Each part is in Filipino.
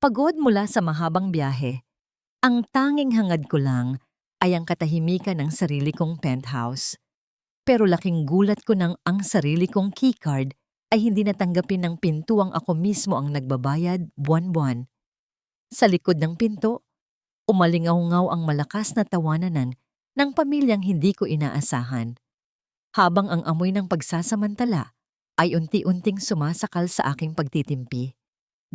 Pagod mula sa mahabang biyahe, ang tanging hangad ko lang ay ang katahimikan ng sarili kong penthouse. Pero laking gulat ko nang ang sarili kong keycard ay hindi natanggapin ng pintuang ako mismo ang nagbabayad buwan-buwan. Sa likod ng pinto, umalingaw-ngaw ang malakas na tawananan ng pamilyang hindi ko inaasahan. Habang ang amoy ng pagsasamantala ay unti-unting sumasakal sa aking pagtitimpi.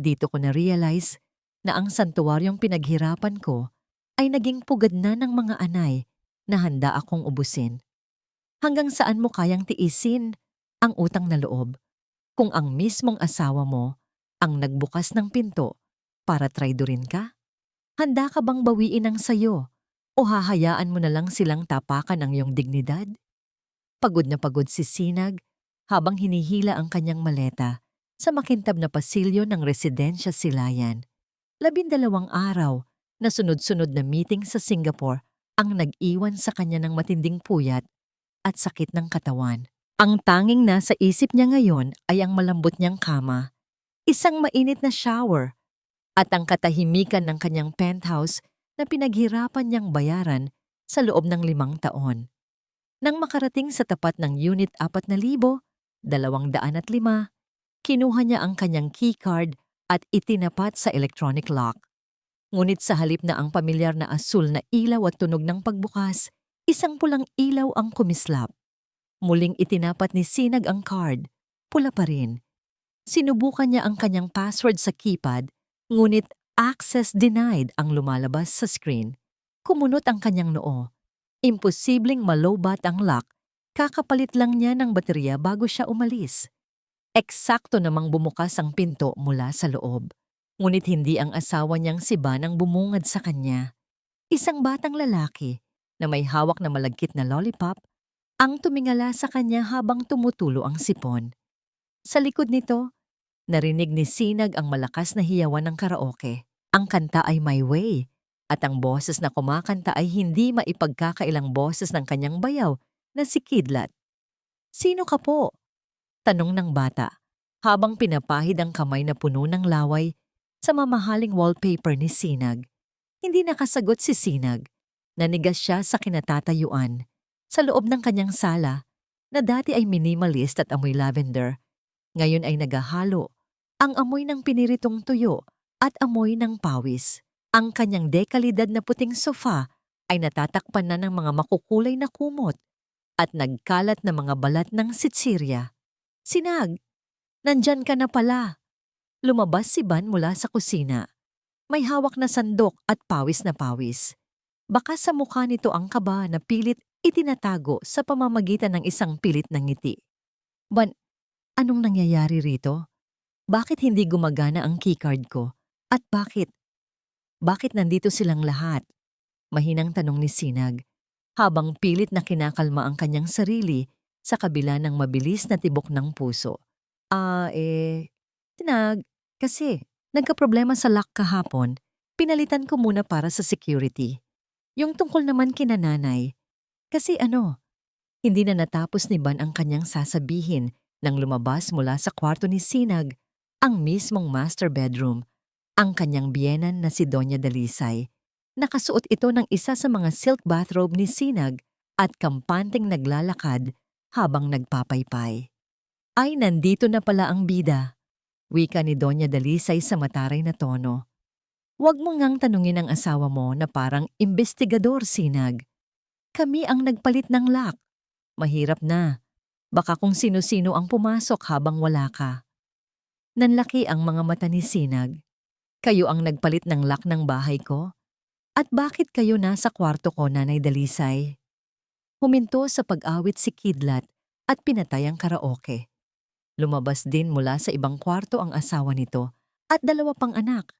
Dito ko na-realize na ang santuwaryong pinaghirapan ko ay naging pugad na ng mga anay na handa akong ubusin. Hanggang saan mo kayang tiisin ang utang na loob kung ang mismong asawa mo ang nagbukas ng pinto para traidorin ka? Handa ka bang bawiin ang sayo o hahayaan mo na lang silang tapakan ang iyong dignidad? Pagod na pagod si Sinag habang hinihila ang kanyang maleta sa makintab na pasilyo ng residensya Silayan. 12 araw na sunod-sunod na meeting sa Singapore ang nag-iwan sa kanya ng matinding puyat at sakit ng katawan. Ang tanging nasa isip niya ngayon ay ang malambot niyang kama, isang mainit na shower, at ang katahimikan ng kanyang penthouse na pinaghirapan niyang bayaran sa loob ng 5 taon. Nang makarating sa tapat ng Unit 4,205, kinuha niya ang kanyang keycard at itinapat sa electronic lock. Ngunit sa halip na ang pamilyar na asul na ilaw at tunog ng pagbukas, isang pulang ilaw ang kumislap. Muling itinapat ni Sinag ang card, pula pa rin. Sinubukan niya ang kanyang password sa keypad, ngunit access denied ang lumalabas sa screen. Kumunot ang kanyang noo. Imposibleng malobat ang lock, kakapalit lang niya ng baterya bago siya umalis. Eksakto namang bumukas ang pinto mula sa loob. Ngunit hindi ang asawa niyang si Ban ang bumungad sa kanya. Isang batang lalaki na may hawak na malagkit na lollipop ang tumingala sa kanya habang tumutulo ang sipon. Sa likod nito, narinig ni Sinag ang malakas na hiyawan ng karaoke. Ang kanta ay My Way, at ang boses na kumakanta ay hindi maipagkakailang boses ng kanyang bayaw na si Kidlat. "Sino ka po?" tanong ng bata, habang pinapahid ang kamay na puno ng laway sa mamahaling wallpaper ni Sinag. Hindi nakasagot si Sinag. Nanigas siya sa kinatatayuan, sa loob ng kanyang sala, na dati ay minimalist at amoy lavender. Ngayon ay nagahalo ang amoy ng piniritong tuyo at amoy ng pawis. Ang kanyang dekalidad na puting sofa ay natatakpan na ng mga makukulay na kumot at nagkalat na mga balat ng sitsirya. "Sinag, nandyan ka na pala." Lumabas si Ban mula sa kusina. May hawak na sandok at pawis na pawis. Baka sa mukha nito ang kaba na pilit itinatago sa pamamagitan ng isang pilit na ngiti. "Ban, anong nangyayari rito? Bakit hindi gumagana ang keycard ko? At bakit nandito silang lahat?" Mahinang tanong ni Sinag, habang pilit na kinakalma ang kanyang sarili sa kabila ng mabilis na tibok ng puso. Sinag, kasi nagkaproblema sa lock kahapon, pinalitan ko muna para sa security. Yung tungkol naman kina nanay, kasi hindi na natapos ni Ban ang kanyang sasabihin nang lumabas mula sa kwarto ni Sinag, ang mismong master bedroom, ang kanyang biyenan na si Doña Dalisay. Nakasuot ito ng isa sa mga silk bathrobe ni Sinag at kampanteng naglalakad habang nagpapaypay. "Ay, nandito na pala ang bida," wika ni Doña Dalisay sa mataray na tono. "Huwag mo ngang tanungin ang asawa mo na parang imbestigador, Sinag. Kami ang nagpalit ng lock. Mahirap na. Baka kung sino-sino ang pumasok habang wala ka." Nanlaki ang mga mata ni Sinag. "Kayo ang nagpalit ng lock ng bahay ko? At bakit kayo nasa kwarto ko, Nanay Dalisay?" Huminto sa pag-awit si Kidlat at pinatay ang karaoke. Lumabas din mula sa ibang kwarto ang asawa nito at 2 pang anak.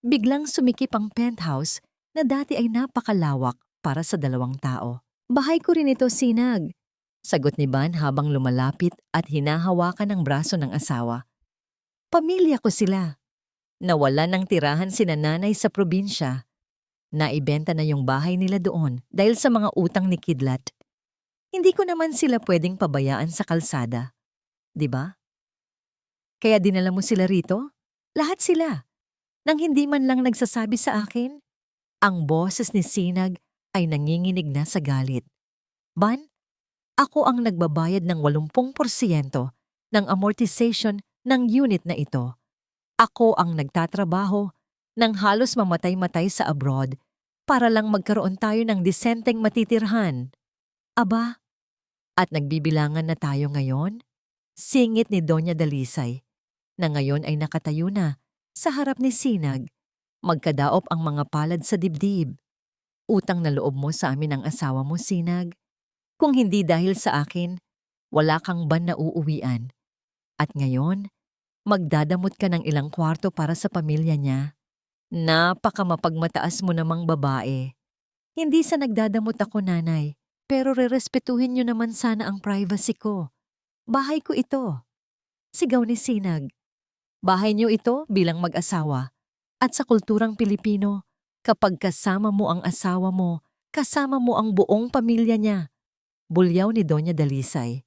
Biglang sumikip ang penthouse na dati ay napakalawak para sa 2 tao. "Bahay ko rin ito, Sinag," sagot ni Ban habang lumalapit at hinahawakan ang braso ng asawa. "Pamilya ko sila. Nawalan ng tirahan sina nanay sa probinsya. Naibenta na yung bahay nila doon dahil sa mga utang ni Kidlat. Hindi ko naman sila pwedeng pabayaan sa kalsada. 'Di ba? Kaya dinala mo sila rito? Lahat sila. nang hindi man lang nagsasabi sa akin? Ang boses ni Sinag ay nanginginig na sa galit. Ban, ako ang nagbabayad ng 80% ng amortization ng unit na ito. Ako ang nagtatrabaho ng halos mamatay-matay sa abroad para lang magkaroon tayo ng disenteng matitirhan. Aba, at nagbibilangan na tayo ngayon? Singit ni Doña Dalisay, na ngayon ay nakatayo na sa harap ni Sinag. Magkadaop ang mga palad sa dibdib. Utang na loob mo sa amin ang asawa mo, Sinag. Kung hindi dahil sa akin, wala kang ban na uuwian. At ngayon, magdadamot ka ng ilang kwarto para sa pamilya niya. Napaka mapagmataas mo namang babae. Hindi sa nagdadamot ako, nanay, pero rerespetuhin niyo naman sana ang privacy ko. Bahay ko ito. Sigaw ni Sinag. Bahay niyo ito bilang mag-asawa. At sa kulturang Pilipino, kapag kasama mo ang asawa mo, kasama mo ang buong pamilya niya. Bulyaw ni Doña Dalisay.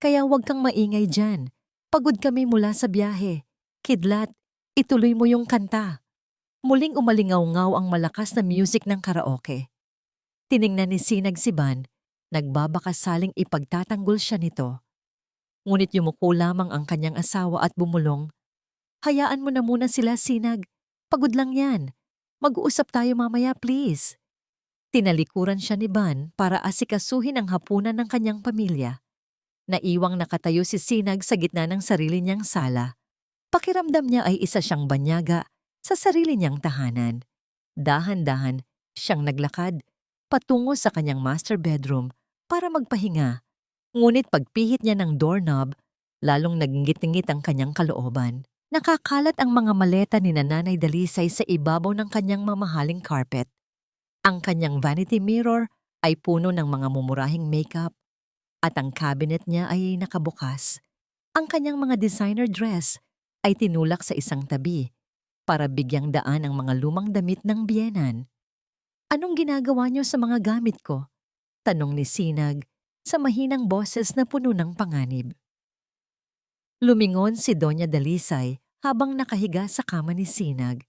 Kaya huwag kang maingay dyan. Pagod kami mula sa biyahe. Kidlat, ituloy mo yung kanta. Muling umalingaw-ngaw ang malakas na music ng karaoke. Tiningnan ni Sinag si Ban, nagbabakasaling ipagtatanggol siya nito. Ngunit yumuko lamang ang kanyang asawa at bumulong. Hayaan mo na muna sila, Sinag. Pagod lang yan. Mag-uusap tayo mamaya, please. Tinalikuran siya ni Ban para asikasuhin ang hapunan ng kanyang pamilya. Naiwang nakatayo si Sinag sa gitna ng sarili niyang sala. Pakiramdam niya ay isa siyang banyaga sa sarili niyang tahanan. Dahan-dahan siyang naglakad patungo sa kanyang master bedroom para magpahinga. Ngunit pagpihit niya ng doorknob, lalong naggingit-ngit ang kanyang kalooban. Nakakalat ang mga maleta ni Nanay Dalisay sa ibabaw ng kanyang mamahaling carpet. Ang kanyang vanity mirror ay puno ng mga mumurahing makeup at ang cabinet niya ay nakabukas. Ang kanyang mga designer dress ay tinulak sa isang tabi para bigyang daan ang mga lumang damit ng biyenan. Anong ginagawa niyo sa mga gamit ko? Tanong ni Sinag sa mahinang boses na puno ng panganib. Lumingon si Doña Dalisay habang nakahiga sa kama ni Sinag.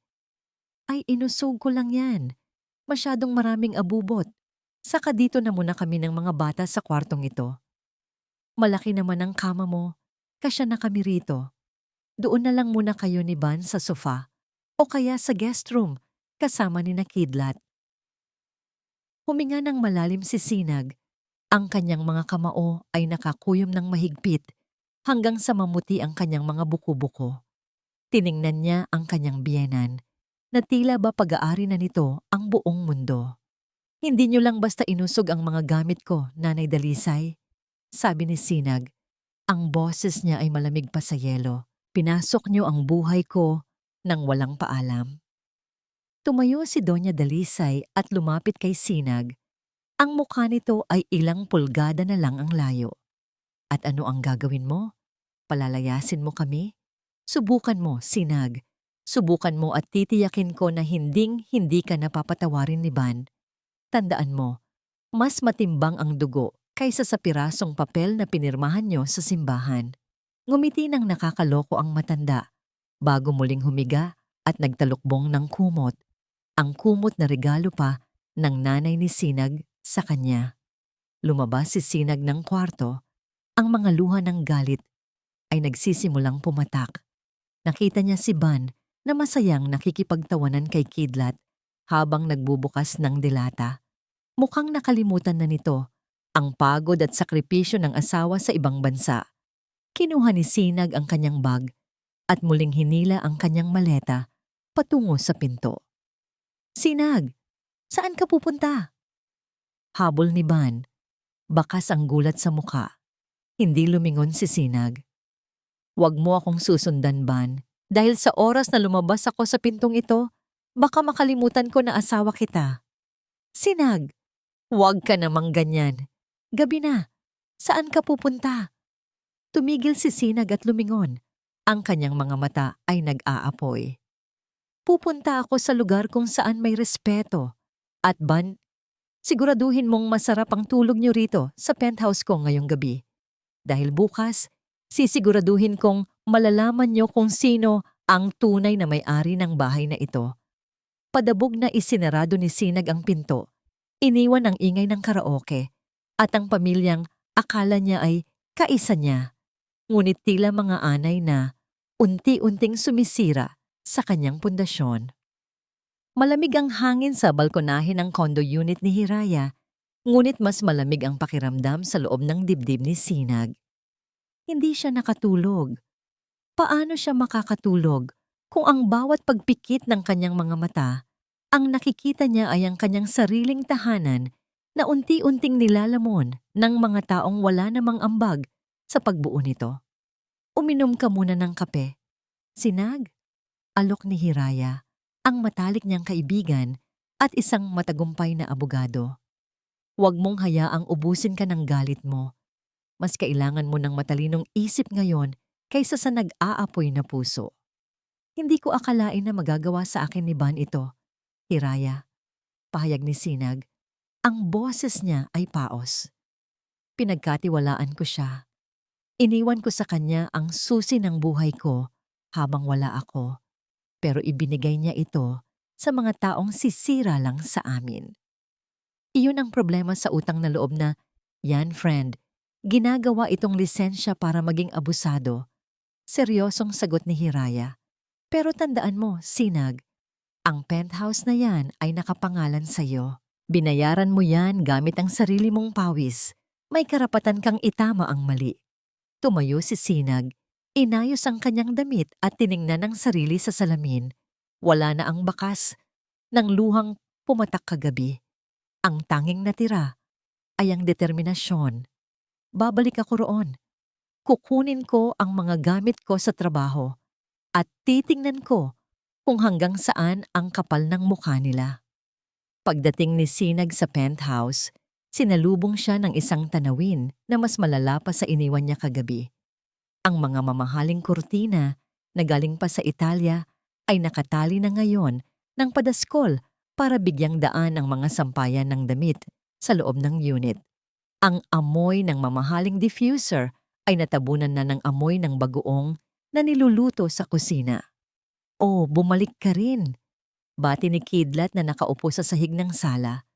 Ay, inusog ko lang yan. Masyadong maraming abubot. Saka dito na muna kami ng mga bata sa kwartong ito. Malaki naman ang kama mo. Kasya na kami rito. Doon na lang muna kayo ni Ban sa sofa o kaya sa guest room kasama ni Kidlat. Huminga ng malalim si Sinag. Ang kanyang mga kamao ay nakakuyom ng mahigpit hanggang sa mamuti ang kanyang mga buko-buko. Tiningnan niya ang kanyang biyenan na tila ba pag-aari na nito ang buong mundo. Hindi niyo lang basta inusog ang mga gamit ko, Nanay Dalisay. Sabi ni Sinag. Ang boses niya ay malamig pa sa yelo. Pinasok niyo ang buhay ko nang walang paalam. Tumayo si Doña Dalisay at lumapit kay Sinag. Ang mukha nito ay ilang pulgada na lang ang layo. At ano ang gagawin mo? Palalayasin mo kami? Subukan mo, Sinag. Subukan mo at titiyakin ko na hindi ka napapatawarin ni Ban. Tandaan mo, mas matimbang ang dugo kaysa sa pirasong papel na pinirmahan nyo sa simbahan. Ngumiti ng nakakaloko ang matanda bago muling humiga at nagtalukbong ng kumot. Ang kumot na regalo pa ng nanay ni Sinag sa kanya. Lumabas si Sinag ng kwarto. Ang mga luha ng galit ay nagsisimulang pumatak. Nakita niya si Ban na masayang nakikipagtawanan kay Kidlat habang nagbubukas ng dilata. Mukhang nakalimutan na nito ang pagod at sakripisyo ng asawa sa ibang bansa. Kinuha ni Sinag ang kanyang bag at muling hinila ang kanyang maleta patungo sa pinto. Sinag, saan ka pupunta? Habol ni Ban. Bakas ang gulat sa muka. Hindi lumingon si Sinag. Huwag mo akong susundan, Ban. Dahil sa oras na lumabas ako sa pintong ito, baka makalimutan ko na asawa kita. Sinag, huwag ka namang ganyan. Gabi na. Saan ka pupunta? Tumigil si Sinag at lumingon. Ang kanyang mga mata ay nag-aapoy. Pupunta ako sa lugar kung saan may respeto. At Ban, siguraduhin mong masarap ang tulog niyo rito sa penthouse ko ngayong gabi. Dahil bukas, sisiguraduhin kong malalaman niyo kung sino Ang tunay na may-ari ng bahay na ito. Padabog na isinarado ni Sinag ang pinto. Iniwan ang ingay ng karaoke at ang pamilyang akala niya ay kaisa niya. Ngunit tila mga anay na unti-unting sumisira sa kanyang pundasyon. Malamig ang hangin sa balkonahe ng condo unit ni Hiraya, ngunit mas malamig ang pakiramdam sa loob ng dibdib ni Sinag. Hindi siya nakatulog. Paano siya makakatulog kung ang bawat pagpikit ng kanyang mga mata, ang nakikita niya ay ang kanyang sariling tahanan na unti-unting nilalamon ng mga taong wala namang ambag sa pagbuo nito? Uminom ka muna ng kape. Sinag, alok ni Hiraya, ang matalik niyang kaibigan at isang matagumpay na abogado. Huwag mong hayaang ubusin ka ng galit mo. Mas kailangan mo ng matalinong isip ngayon kaysa sa nag-aapoy na puso. Hindi ko akalain na magagawa sa akin ni Ban ito, Hiraya. Pahayag ni Sinag, ang boses niya ay paos. Pinagkatiwalaan ko siya. Iniwan ko sa kanya ang susi ng buhay ko habang wala ako, pero ibinigay niya ito sa mga taong sisira lang sa amin. Iyon ang problema sa utang na loob na, yan friend, ginagawa itong lisensya para maging abusado. Seryosong sagot ni Hiraya. Pero tandaan mo, Sinag, ang penthouse na yan ay nakapangalan sa'yo. Binayaran mo yan gamit ang sarili mong pawis. May karapatan kang itama ang mali. Tumayo si Sinag, inayos ang kanyang damit at tiningnan ang sarili sa salamin. Wala na ang bakas ng luhang pumatak kagabi. Ang tanging natira ay ang determinasyon. Babalik ako roon. Kukunin ko ang mga gamit ko sa trabaho at titingnan ko kung hanggang saan ang kapal ng mukha nila. Pagdating ni Sinag sa penthouse, sinalubong siya ng isang tanawin na mas malala pa sa iniwan niya kagabi. Ang mga mamahaling kurtina na galing pa sa Italia ay nakatali na ngayon ng padaskol para bigyang daan ang mga sampayan ng damit sa loob ng unit. Ang amoy ng mamahaling diffuser ay natabunan na ng amoy ng bagoong na niluluto sa kusina. Oh, bumalik ka rin. Bati ni Kidlat na nakaupo sa sahig ng sala.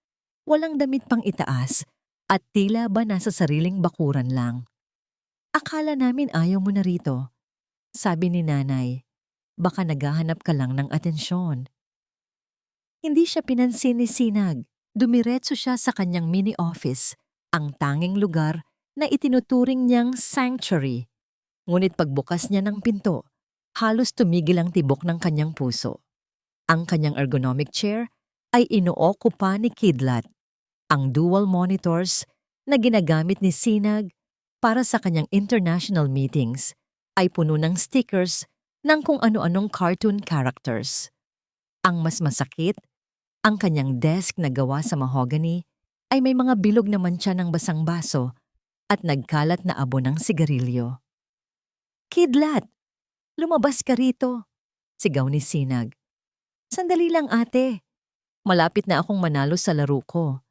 Walang damit pang itaas at tila ba nasa sariling bakuran lang. Akala namin ayaw mo na rito. Sabi ni Nanay, baka naghahanap ka lang ng atensyon. Hindi siya pinansin ni Sinag. Dumiretso siya sa kanyang mini office, ang tanging lugar na itinuturing niyang sanctuary. Ngunit pagbukas niya ng pinto, halos tumigil ang tibok ng kanyang puso. Ang kanyang ergonomic chair ay inookupa ni Kidlat. Ang dual monitors na ginagamit ni Sinag para sa kanyang international meetings ay puno ng stickers ng kung ano-anong cartoon characters. Ang mas masakit, ang kanyang desk na gawa sa mahogany ay may mga bilog na mantsa ng basang baso at nagkalat na abo ng sigarilyo. Kidlat, lumabas ka rito, sigaw ni Sinag. Sandali lang ate, malapit na akong manalo sa laro ko.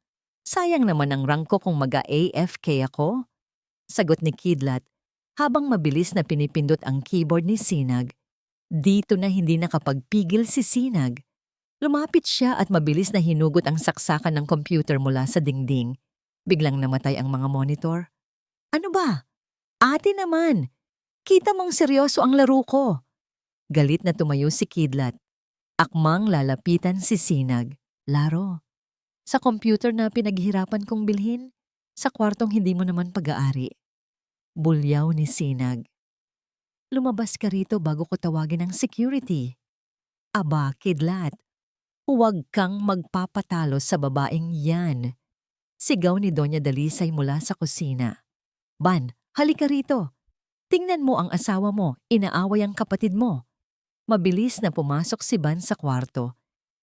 Sayang naman ang rank ko kung mag-AFK ako. Sagot ni Kidlat habang mabilis na pinipindot ang keyboard ni Sinag. Dito na hindi nakapagpigil si Sinag. Lumapit siya at mabilis na hinugot ang saksakan ng computer mula sa dingding. Biglang namatay ang mga monitor. Ano ba? Ate naman! Kita mong seryoso ang laro ko. Galit na tumayo si Kidlat. Akmang lalapitan si Sinag. Laro. Sa computer na pinaghirapan kong bilhin, sa kwartong hindi mo naman pag-aari. Bulyaw ni Sinag. Lumabas ka rito bago ko tawagin ang security. Aba, Kidlat. Huwag kang magpapatalo sa babaeng yan. Sigaw ni Doña Dalisay mula sa kusina. Ban, halika rito. Tingnan mo ang asawa mo, inaaway ang kapatid mo. Mabilis na pumasok si Ban sa kwarto.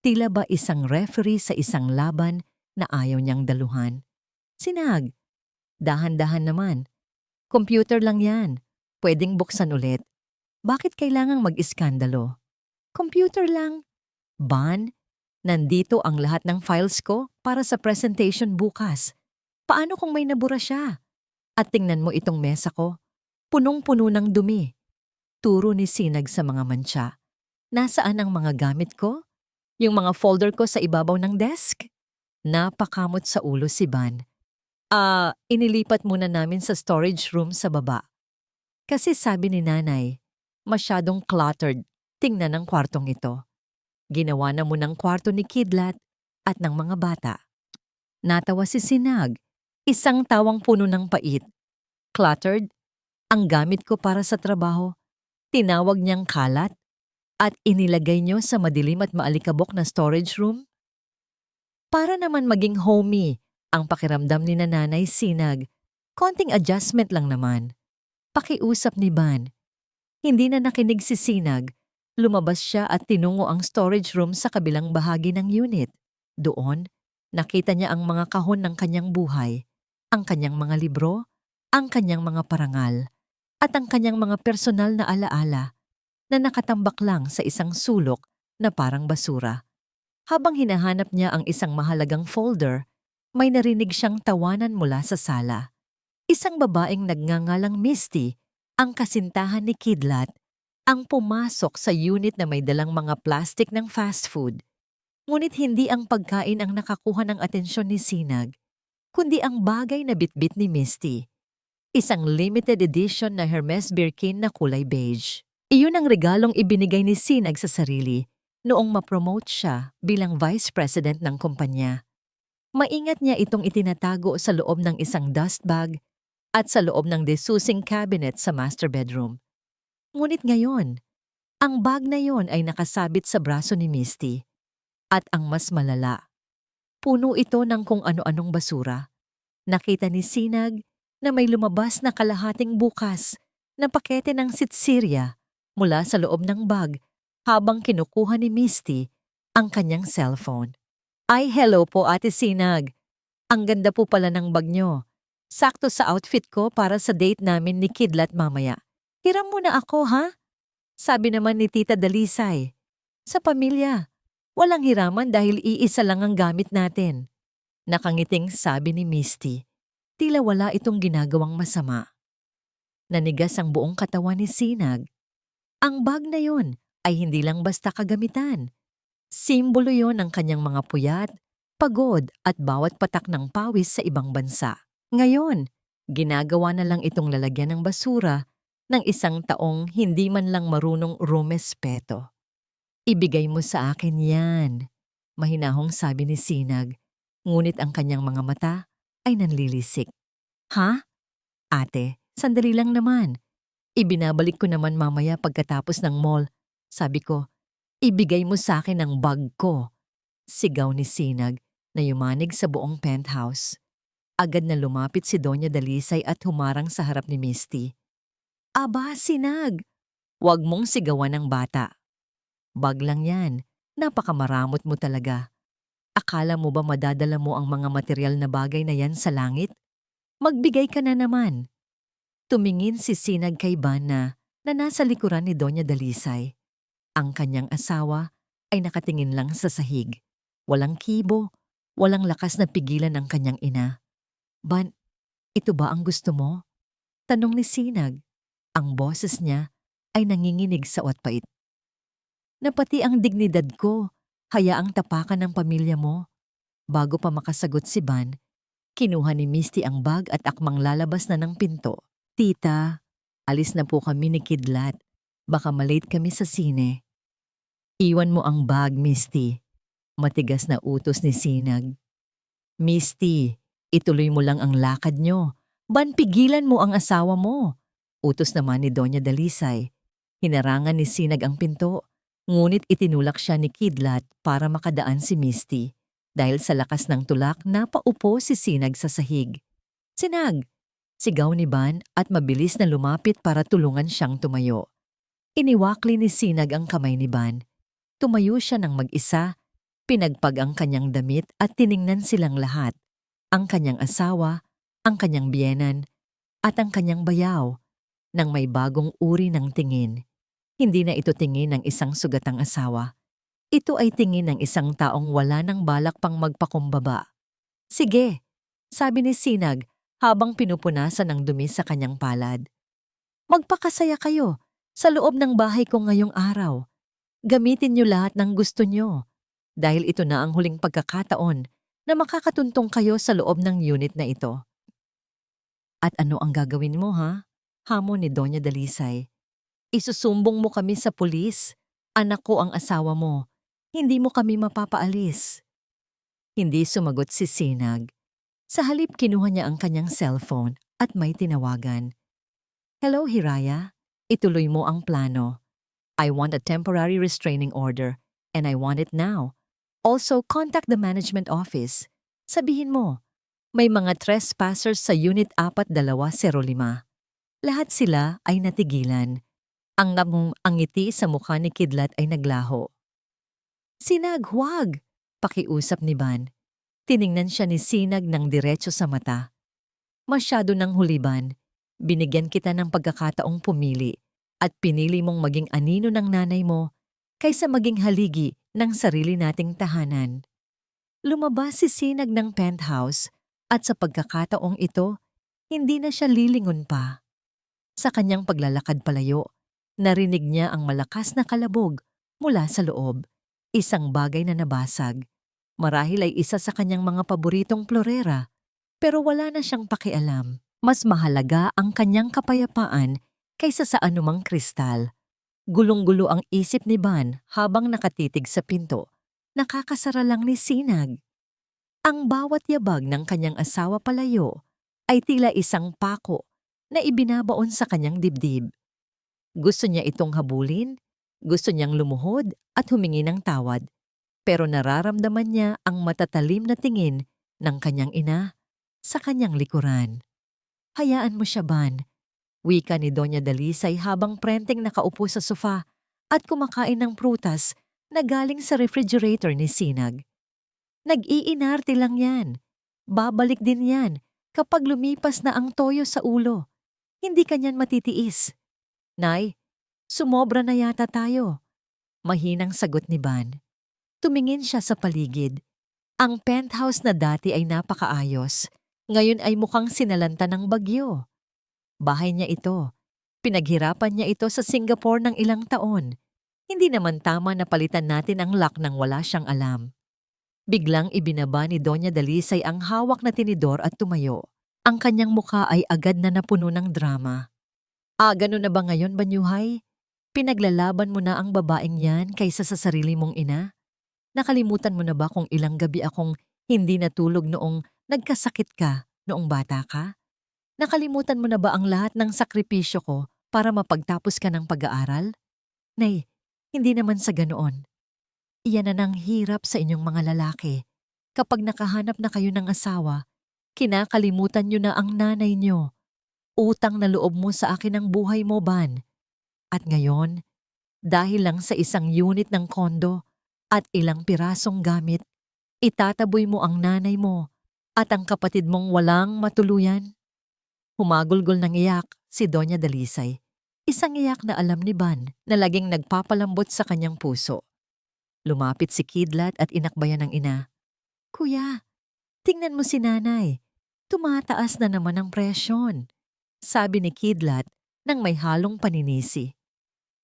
Tila ba isang referee sa isang laban na ayaw niyang daluhan. Sinag, dahan-dahan naman. Computer lang yan. Pwedeng buksan ulit. Bakit kailangang mag-iskandalo? Computer lang. Ban, nandito ang lahat ng files ko para sa presentation bukas. Paano kung may nabura siya? At tingnan mo itong mesa ko. Punong-puno ng dumi. Turo ni Sinag sa mga mantsa. Nasaan ang mga gamit ko? Yung mga folder ko sa ibabaw ng desk? Napakamot sa ulo si Van. Inilipat muna namin sa storage room sa baba. Kasi sabi ni nanay, masyadong cluttered tingnan ang kwartong ito. Ginawa na mo ng kwarto ni Kidlat at ng mga bata. Natawa si Sinag, isang tawang puno ng pait. Cluttered? Ang gamit ko para sa trabaho. Tinawag niyang kalat at inilagay niyo sa madilim at maalikabok na storage room? Para naman maging homey ang pakiramdam ni Nanay Sinag. Konting adjustment lang naman. Pakiusap ni Van. Hindi na nakinig si Sinag. Lumabas siya at tinungo ang storage room sa kabilang bahagi ng unit. Doon, nakita niya ang mga kahon ng kanyang buhay, ang kanyang mga libro, ang kanyang mga parangal, at ang kanyang mga personal na alaala na nakatambak lang sa isang sulok na parang basura. Habang hinahanap niya ang isang mahalagang folder, may narinig siyang tawanan mula sa sala. Isang babaeng nagngangalang Misty, ang kasintahan ni Kidlat, ang pumasok sa unit na may dalang mga plastic ng fast food. Ngunit hindi ang pagkain ang nakakuha ng atensyon ni Sinag, kundi ang bagay na bitbit ni Misty. Isang limited edition na Hermes Birkin na kulay beige. Iyon ang regalong ibinigay ni Sinag sa sarili noong ma-promote siya bilang vice president ng kumpanya. Maingat niya itong itinatago sa loob ng isang dust bag at sa loob ng desusing cabinet sa master bedroom. Ngunit ngayon, ang bag na yon ay nakasabit sa braso ni Misty. At ang mas malala, puno ito ng kung ano-anong basura. Nakita ni Sinag na may lumabas na kalahating bukas na pakete ng sitsirya mula sa loob ng bag habang kinukuha ni Misty ang kanyang cellphone. Ay, hello po Ate Sinag. Ang ganda po pala ng bag nyo. Sakto sa outfit ko para sa date namin ni Kidlat mamaya. Hiram mo na ako, ha? Sabi naman ni Tita Dalisay. Sa pamilya, walang hiraman dahil iisa lang ang gamit natin. Nakangiting sabi ni Misty. Tila wala itong ginagawang masama. Nanigas ang buong katawan ni Sinag. Ang bag na yon ay hindi lang basta kagamitan. Simbolo yon ng kanyang mga puyat, pagod at bawat patak ng pawis sa ibang bansa. Ngayon, ginagawa na lang itong lalagyan ng basura ng isang taong hindi man lang marunong rumespeto. Ibigay mo sa akin yan, mahinahong sabi ni Sinag, ngunit ang kanyang mga mata ay nanlilisik. Ha? Ate, sandali lang naman. Ibinabalik ko naman mamaya pagkatapos ng mall. Sabi ko, ibigay mo sa akin ang bag ko. Sigaw ni Sinag na yumanig sa buong penthouse. Agad na lumapit si Doña Dalisay at humarang sa harap ni Misty. Aba, Sinag! Huwag mong sigawan ng bata. Bag lang yan. Napakamaramot mo talaga. Akala mo ba madadala mo ang mga material na bagay na yan sa langit? Magbigay ka na naman. Tumingin si Sinag kay Bana na nasa likuran ni Doña Dalisay. Ang kanyang asawa ay nakatingin lang sa sahig. Walang kibo, walang lakas na pigilan ang kanyang ina. Ban, ito ba ang gusto mo? Tanong ni Sinag. Ang boses niya ay nanginginig sa watpait. Na pati ang dignidad ko, hayaang tapakan ng pamilya mo. Bago pa makasagot si Ban, kinuha ni Misty ang bag at akmang lalabas na ng pinto. Tita, alis na po kami ni Kidlat. Baka malate kami sa sine. Iwan mo ang bag, Misty. Matigas na utos ni Sinag. Misty, ituloy mo lang ang lakad nyo. Ban, pigilan mo ang asawa mo. Utos naman ni Doña Dalisay. Hinarangan ni Sinag ang pinto, ngunit itinulak siya ni Kidlat para makadaan si Misty. Dahil sa lakas ng tulak, napaupo si Sinag sa sahig. Sinag! Sigaw ni Ban at mabilis na lumapit para tulungan siyang tumayo. Iniwakli ni Sinag ang kamay ni Ban. Tumayo siya ng mag-isa, pinagpag ang kanyang damit at tiningnan silang lahat. Ang kanyang asawa, ang kanyang biyenan, at ang kanyang bayaw. Nang may bagong uri ng tingin. Hindi na ito tingin ng isang sugatang asawa. Ito ay tingin ng isang taong wala ng balak pang magpakumbaba. Sige, sabi ni Sinag habang pinupunasan ng dumi sa kanyang palad. Magpakasaya kayo sa loob ng bahay ko ngayong araw. Gamitin niyo lahat ng gusto niyo dahil ito na ang huling pagkakataon na makakatuntong kayo sa loob ng unit na ito. At ano ang gagawin mo ha? Hamon ni Doña Dalisay. Isusumbong mo kami sa pulis. Anak ko ang asawa mo. Hindi mo kami mapapaalis. Hindi sumagot si Sinag. Sa halip kinuha niya ang kanyang cellphone at may tinawagan. Hello Hiraya, ituloy mo ang plano. I want a temporary restraining order and I want it now. Also, contact the management office. Sabihin mo, may mga trespassers sa Unit 4205. Lahat sila ay natigilan. Ang ngiti sa mukha ni Kidlat ay naglaho. Sinag, huwag! Pakiusap ni Ban. Tiningnan siya ni Sinag ng diretso sa mata. Masyado nang huliban. Binigyan kita ng pagkakataong pumili at pinili mong maging anino ng nanay mo kaysa maging haligi ng sarili nating tahanan. Lumabas si Sinag ng penthouse at sa pagkakataong ito, hindi na siya lilingon pa. Sa kanyang paglalakad palayo, narinig niya ang malakas na kalabog mula sa loob, isang bagay na nabasag. Marahil ay isa sa kanyang mga paboritong florera, pero wala na siyang pakialam. Mas mahalaga ang kanyang kapayapaan kaysa sa anumang kristal. Gulong-gulo ang isip ni Ban habang nakatitig sa pinto. Nakakasara lang ni Sinag. Ang bawat yabag ng kanyang asawa palayo ay tila isang pako na ibinabaon sa kanyang dibdib. Gusto niya itong habulin, gusto niyang lumuhod at humingi ng tawad. Pero nararamdaman niya ang matatalim na tingin ng kanyang ina sa kanyang likuran. Hayaan mo siya, Ban. Wika ni Doña Dalisay habang prenteng nakaupo sa sofa at kumakain ng prutas na galing sa refrigerator ni Sinag. Nag-iinarte lang yan. Babalik din yan kapag lumipas na ang toyo sa ulo. Hindi kanyan matitiis. Nay, sumobra na yata tayo. Mahinang sagot ni Ban. Tumingin siya sa paligid. Ang penthouse na dati ay napakaayos. Ngayon ay mukhang sinalanta ng bagyo. Bahay niya ito. Pinaghirapan niya ito sa Singapore ng ilang taon. Hindi naman tama na palitan natin ang lock nang wala siyang alam. Biglang ibinaba ni Doña Dalisay ang hawak na tinidor at tumayo. Ang kanyang mukha ay agad na napuno ng drama. Ganun na ba ngayon, Banyuhay? Pinaglalaban mo na ang babaeng yan kaysa sa sarili mong ina? Nakalimutan mo na ba kung ilang gabi akong hindi natulog noong nagkasakit ka noong bata ka? Nakalimutan mo na ba ang lahat ng sakripisyo ko para mapagtapos ka ng pag-aaral? Nay, hindi naman sa ganoon. Iyan na ng hirap sa inyong mga lalaki. Kapag nakahanap na kayo ng asawa, kinakalimutan nyo na ang nanay nyo. Utang na loob mo sa akin ang buhay mo, Ban. At ngayon, dahil lang sa isang unit ng kondo at ilang pirasong gamit, itataboy mo ang nanay mo at ang kapatid mong walang matuluyan. Humagulgol ng iyak si Doña Dalisay. Isang iyak na alam ni Ban na laging nagpapalambot sa kanyang puso. Lumapit si Kidlat at inakbayan ng ina. Kuya, tingnan mo si nanay. Tumataas na naman ang presyon. Sabi ni Kidlat nang may halong paninisi.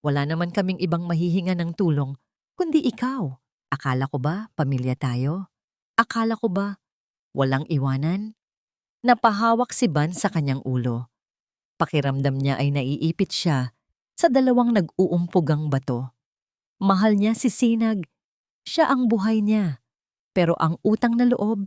Wala naman kaming ibang mahihinga ng tulong kundi ikaw. Akala ko ba pamilya tayo? Akala ko ba walang iwanan? Napahawak si Ban sa kanyang ulo. Pakiramdam niya ay naiipit siya sa dalawang nag-uumpugang bato. Mahal niya si Sinag. Siya ang buhay niya. Pero ang utang na loob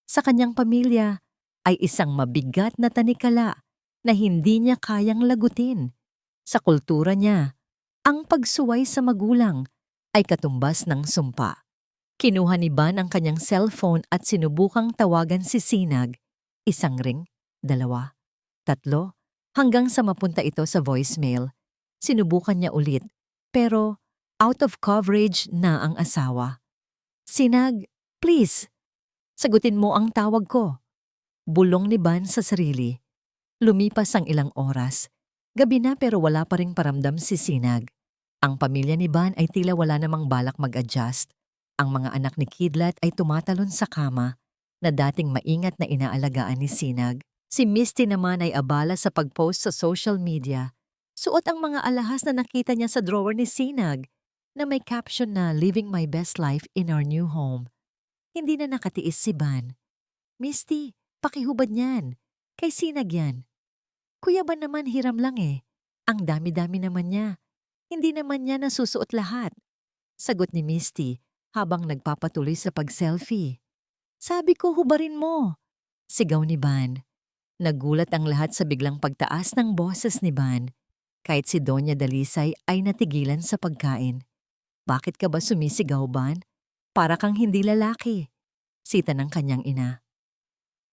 sa kanyang pamilya ay isang mabigat na tanikala na hindi niya kayang lagutin. Sa kultura niya, ang pagsuway sa magulang ay katumbas ng sumpa. Kinuha ni Ban ang kanyang cellphone at sinubukang tawagan si Sinag. Isang ring, 2, 3, hanggang sa mapunta ito sa voicemail. Sinubukan niya ulit, pero out of coverage na ang asawa. Sinag, please, sagutin mo ang tawag ko. Bulong ni Ban sa sarili. Lumipas ang ilang oras. Gabi na pero wala pa ring paramdam si Sinag. Ang pamilya ni Ban ay tila wala namang balak mag-adjust. Ang mga anak ni Kidlat ay tumatalon sa kama na dating maingat na inaalagaan ni Sinag. Si Misty naman ay abala sa pag-post sa social media. Suot ang mga alahas na nakita niya sa drawer ni Sinag. na may caption na living my best life in our new home. Hindi na nakatiis si Ban. Misty, pakihubad niyan. Kay Sinag yan. Kuya Ban naman hiram lang eh. Ang dami-dami naman niya. Hindi naman niya nasusuot lahat. Sagot ni Misty habang nagpapatuloy sa pag-selfie. Sabi ko hubarin mo. Sigaw ni Ban. Nagulat ang lahat sa biglang pagtaas ng boses ni Ban. Kahit si Doña Dalisay ay natigilan sa pagkain. Bakit ka ba sumisigaw, Ban? Para kang hindi lalaki. Sita ng kanyang ina.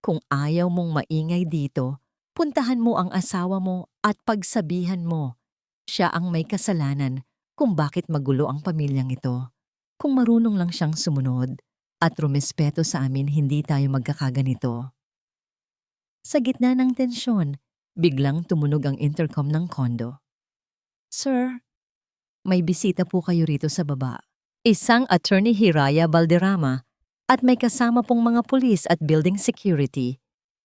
Kung ayaw mong maingay dito, puntahan mo ang asawa mo at pagsabihan mo. Siya ang may kasalanan kung bakit magulo ang pamilyang ito. Kung marunong lang siyang sumunod at rumespeto sa amin, hindi tayo magkakaganito. Sa gitna ng tensyon, biglang tumunog ang intercom ng kondo. Sir, may bisita po kayo rito sa baba. Isang Attorney Hiraya Valderrama at may kasama pong mga pulis at building security.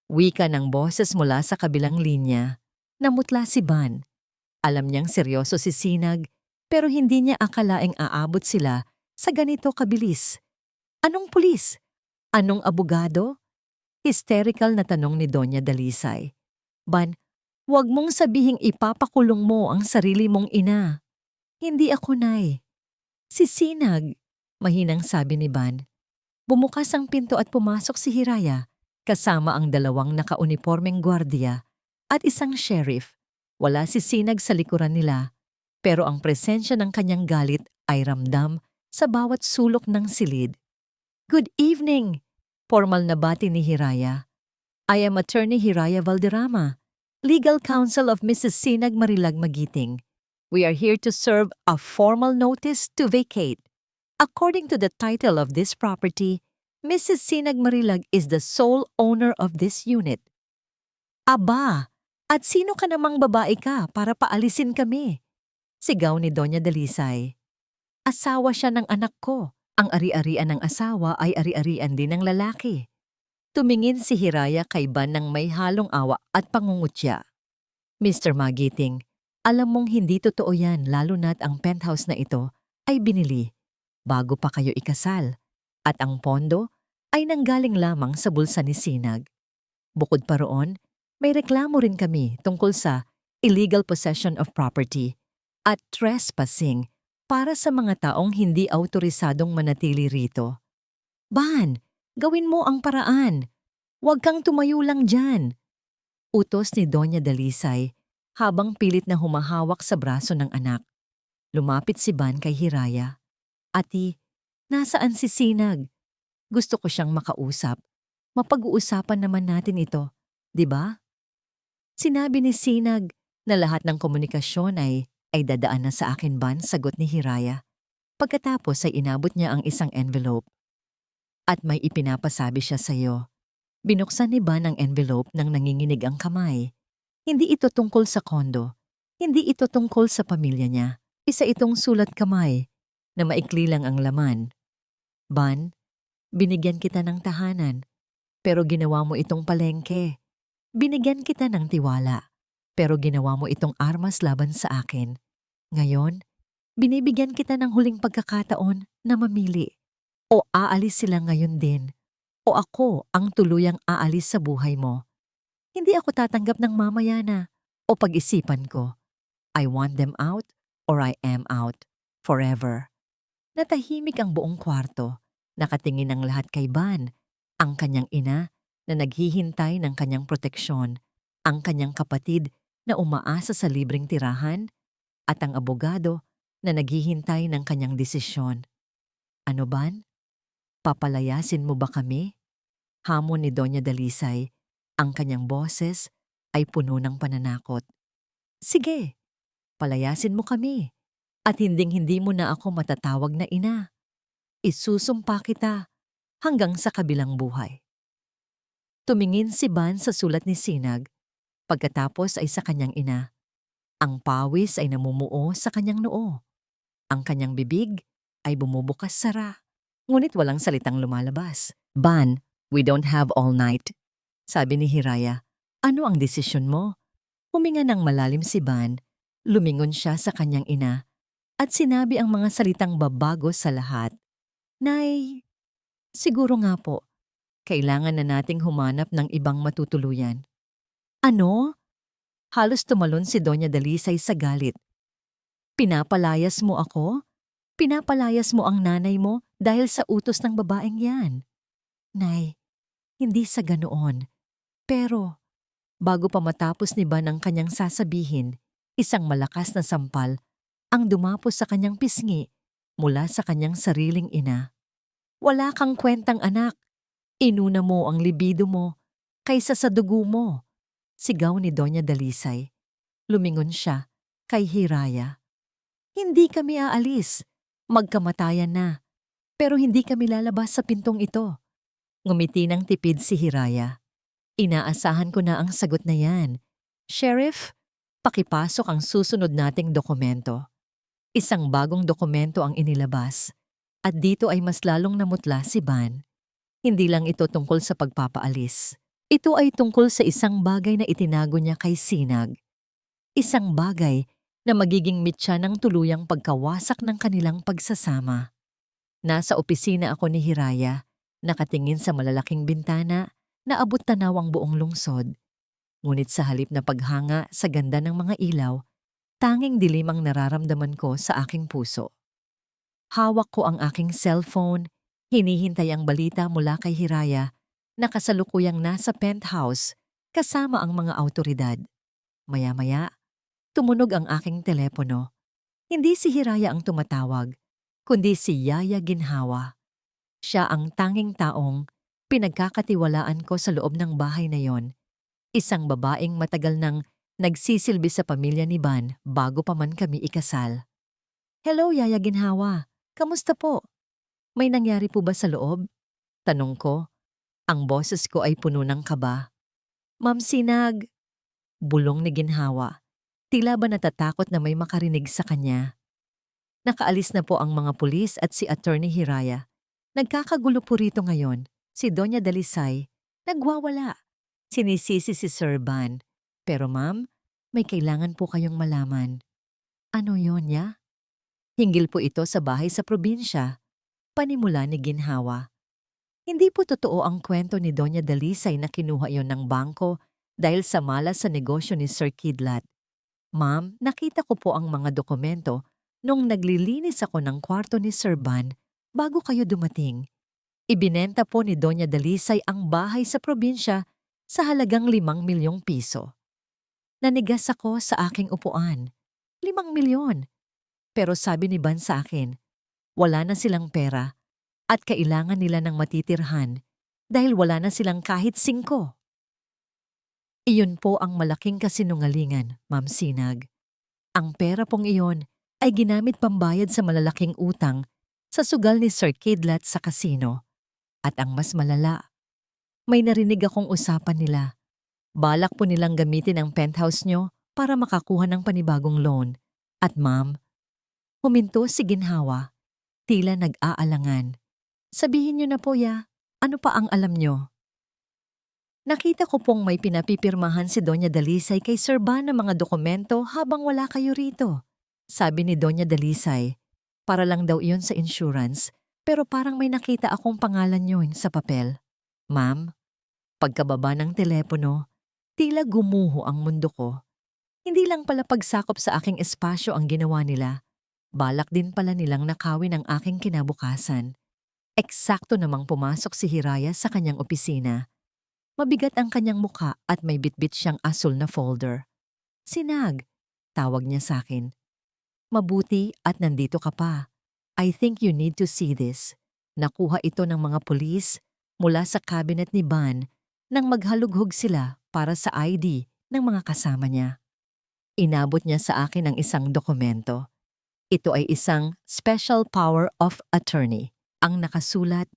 Wika ng boses mula sa kabilang linya. Namutla si Ban. Alam niyang seryoso si Sinag pero hindi niya akalaing aabot sila sa ganito kabilis. Anong pulis? Anong abogado? Hysterical na tanong ni Doña Dalisay. Ban, huwag mong sabihing ipapakulong mo ang sarili mong ina. Hindi ako, Nay. Si Sinag, mahinang sabi ni Ban. Bumukas ang pinto at pumasok si Hiraya, kasama ang dalawang nakaunipormeng gwardiya at isang sheriff. Wala si Sinag sa likuran nila, pero ang presensya ng kanyang galit ay ramdam sa bawat sulok ng silid. Good evening! Formal na bati ni Hiraya. I am Attorney Hiraya Valderrama, Legal Counsel of Mrs. Sinag Marilag Magiting. We are here to serve a formal notice to vacate. According to the title of this property, Mrs. Sinag Marilag is the sole owner of this unit. Aba, at sino ka namang babae ka para paalisin kami? Sigaw ni Doña Dalisay. Asawa siya ng anak ko. Ang ari-arian ng asawa ay ari-arian din ng lalaki. Tumingin si Hiraya kay Ban ng may halong awa at pangungutya. Mr. Magiting, alam mong hindi totoo yan lalo na't ang penthouse na ito ay binili bago pa kayo ikasal at ang pondo ay nanggaling lamang sa bulsa ni Sinag. Bukod pa roon, may reklamo rin kami tungkol sa illegal possession of property at trespassing para sa mga taong hindi autorisadong manatili rito. Ban, gawin mo ang paraan. Huwag kang tumayo lang dyan. Utos ni Doña Dalisay habang pilit na humahawak sa braso ng anak. Lumapit si Ban kay Hiraya. Ati, nasaan si Sinag? Gusto ko siyang makausap. Mapag-uusapan naman natin ito, di ba? Sinabi ni Sinag na lahat ng komunikasyon ay dadaan na sa akin, Ban, sagot ni Hiraya. Pagkatapos ay inabot niya ang isang envelope. At may ipinapasabi siya sa iyo. Binuksan ni Ban ang envelope nang nanginginig ang kamay. Hindi ito tungkol sa kondo. Hindi ito tungkol sa pamilya niya. Isa itong sulat kamay na maikli lang ang laman. Ban, binigyan kita ng tahanan, pero ginawa mo itong palengke. Binigyan kita ng tiwala, pero ginawa mo itong armas laban sa akin. Ngayon, binibigyan kita ng huling pagkakataon na mamili. O aalis sila ngayon din, o ako ang tuluyang aalis sa buhay mo. Hindi ako tatanggap ng mamaya na, o pag-isipan ko. I want them out, or I am out. Forever. Natahimik ang buong kwarto. Nakatingin ang lahat kay Ban, ang kanyang ina na naghihintay ng kanyang proteksyon, ang kanyang kapatid na umaasa sa libreng tirahan, at ang abogado na naghihintay ng kanyang desisyon. Ano, Ban? Papalayasin mo ba kami? Hamon ni Doña Dalisay. Ang kanyang boses ay puno ng pananakot. Sige, palayasin mo kami. At hinding-hindi mo na ako matatawag na ina. Isusumpa kita hanggang sa kabilang buhay. Tumingin si Ban sa sulat ni Sinag. Pagkatapos ay sa kanyang ina. Ang pawis ay namumuo sa kanyang noo. Ang kanyang bibig ay bumubukas-sara. Ngunit walang salitang lumalabas. Ban, we don't have all night. Sabi ni Hiraya. Ano ang desisyon mo? Huminga ng malalim si Ban. Lumingon siya sa kanyang ina. at sinabi ang mga salitang babago sa lahat. Nay, siguro nga po, kailangan na nating humanap ng ibang matutuluyan. Ano? Halos tumalon si Doña Dalisay sa galit. Pinapalayas mo ako? Pinapalayas mo ang nanay mo dahil sa utos ng babaeng yan. Nay, hindi sa ganoon. Pero, bago pa matapos ni Ban ang kanyang sasabihin, isang malakas na sampal ang dumapos sa kanyang pisngi mula sa kanyang sariling ina. Wala kang kwentang anak. Inuna mo ang libido mo kaysa sa dugo mo. Sigaw ni Doña Dalisay. Lumingon siya kay Hiraya. Hindi kami aalis. Magkamatayan na. Pero hindi kami lalabas sa pintong ito. Ngumiti ng tipid si Hiraya. Inaasahan ko na ang sagot na yan. Sheriff, pakipasok ang susunod nating dokumento. Isang bagong dokumento ang inilabas. At dito ay mas lalong namutla si Ban. Hindi lang ito tungkol sa pagpapaalis. Ito ay tungkol sa isang bagay na itinago niya kay Sinag. Isang bagay na magiging mitya ng tuluyang pagkawasak ng kanilang pagsasama. Nasa opisina ako ni Hiraya, nakatingin sa malalaking bintana na abot tanaw ang buong lungsod. Ngunit sa halip na paghanga sa ganda ng mga ilaw, tanging dilim ang nararamdaman ko sa aking puso. Hawak ko ang aking cellphone, hinihintay ang balita mula kay Hiraya na kasalukuyang nasa penthouse kasama ang mga awtoridad. Maya-maya, tumunog ang aking telepono. Hindi si Hiraya ang tumatawag, kundi si Yaya Ginhawa. Siya ang tanging taong pinagkakatiwalaan ko sa loob ng bahay na yon. Isang babaeng matagal nang nagsisilbi sa pamilya ni Ban bago pa man kami ikasal. Hello, Yaya Ginhawa. Kamusta po? May nangyari po ba sa loob? Tanong ko. Ang boses ko ay puno ng kaba. Ma'am Sinag, bulong ni Ginhawa. Tila ba natatakot na may makarinig sa kanya? Nakaalis na po ang mga pulis at si Attorney Hiraya. Nagkakagulo po rito ngayon. Si Doña Dalisay, nagwawala. Sinisisi si Sir Ban. Pero ma'am, may kailangan po kayong malaman. Ano yon, ya? Hinggil po ito sa bahay sa probinsya. Panimula ni Ginhawa. Hindi po totoo ang kwento ni Doña Dalisay na kinuha yon ng bangko dahil sa malas sa negosyo ni Sir Kidlat. Ma'am, nakita ko po ang mga dokumento nung naglilinis ako ng kwarto ni Sir Ban bago kayo dumating. Ibinenta po ni Doña Dalisay ang bahay sa probinsya sa halagang 5 milyong piso. Nanigas ako sa aking upuan. 5 milyon. Pero sabi ni Ban sa akin, wala na silang pera at kailangan nila ng matitirhan dahil wala na silang kahit 5. Iyon po ang malaking kasinungalingan, Ma'am Sinag. Ang pera pong iyon ay ginamit pambayad sa malalaking utang sa sugal ni Sir Kidlat sa kasino. At ang mas malala, may narinig akong usapan nila. Balak po nilang gamitin ang penthouse nyo para makakuha ng panibagong loan. At ma'am, huminto si Ginhawa, tila nag-aalangan. Sabihin nyo na po, ya, ano pa ang alam nyo? Nakita ko pong may pinapipirmahan si Doña Dalisay kay Sir Ban ng mga dokumento habang wala kayo rito. Sabi ni Doña Dalisay, para lang daw iyon sa insurance, pero parang may nakita akong pangalan nyo sa papel. Ma'am, pagkababa ng telepono, tila gumuho ang mundo ko. Hindi lang pala pagsakop sa aking espasyo ang ginawa nila. Balak din pala nilang nakawin ang aking kinabukasan. Eksakto namang pumasok si Hiraya sa kanyang opisina. Mabigat ang kanyang muka at may bitbit siyang asul na folder. Sinag, tawag niya sa akin. Mabuti at nandito ka pa. I think you need to see this. Nakuha ito ng mga pulis mula sa cabinet ni Ban nang maghalughog sila para sa ID ng mga kasama niya. Inabot niya sa akin ang isang dokumento. Ito ay isang Special Power of Attorney. Ang nakasulat,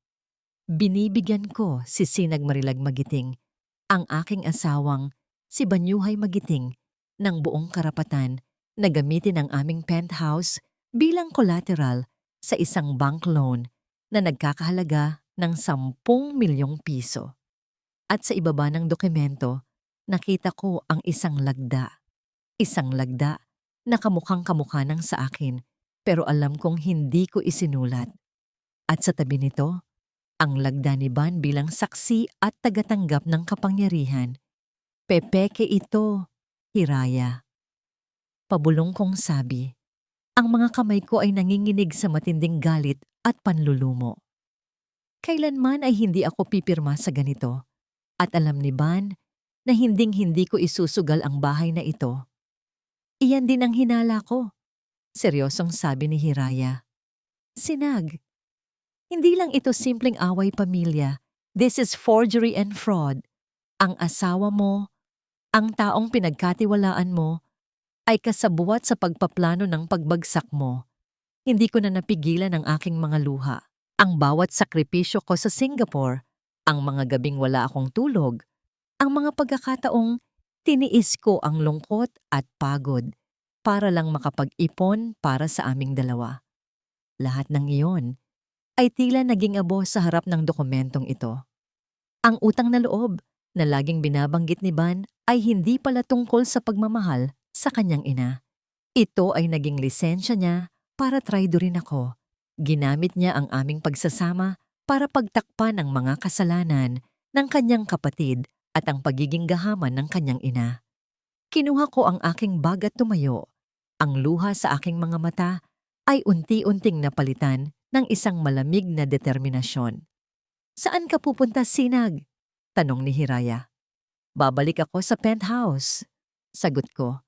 binibigyan ko si Sinag Marilag Magiting, ang aking asawang si Banyuhay Magiting, ng buong karapatan na gamitin ang aming penthouse bilang collateral sa isang bank loan na nagkakahalaga ng 10 milyong piso. At sa ibaba ng dokumento, nakita ko ang isang lagda. Isang lagda na kamukhang kamukha ng sa akin, pero alam kong hindi ko isinulat. At sa tabi nito, ang lagda ni Ban bilang saksi at tagatanggap ng kapangyarihan. Pepeke ito, Hiraya. Pabulong kong sabi. Ang mga kamay ko ay nanginginig sa matinding galit at panlulumo. Kailanman ay hindi ako pipirma sa ganito. At alam ni Ban na hinding-hindi ko isusugal ang bahay na ito. Iyan din ang hinala ko. Seryosong sabi ni Hiraya. Sinag, hindi lang ito simpleng away pamilya. This is forgery and fraud. Ang asawa mo, ang taong pinagkatiwalaan mo, ay kasabuat sa pagpaplano ng pagbagsak mo. Hindi ko na napigilan ang aking mga luha. Ang bawat sakripisyo ko sa Singapore, ang mga gabing wala akong tulog, ang mga pagkakataong tiniis ko ang lungkot at pagod para lang makapag-ipon para sa aming dalawa. Lahat ng iyon ay tila naging abo sa harap ng dokumentong ito. Ang utang na loob na laging binabanggit ni Ban ay hindi pala tungkol sa pagmamahal sa kanyang ina. Ito ay naging lisensya niya para traidorin ako. Ginamit niya ang aming pagsasama para pagtakpan ang mga kasalanan ng kanyang kapatid at ang pagiging gahaman ng kanyang ina. Kinuha ko ang aking bag at tumayo. Ang luha sa aking mga mata ay unti-unting napalitan ng isang malamig na determinasyon. Saan ka pupunta, Sinag? Tanong ni Hiraya. Babalik ako sa penthouse. Sagot ko.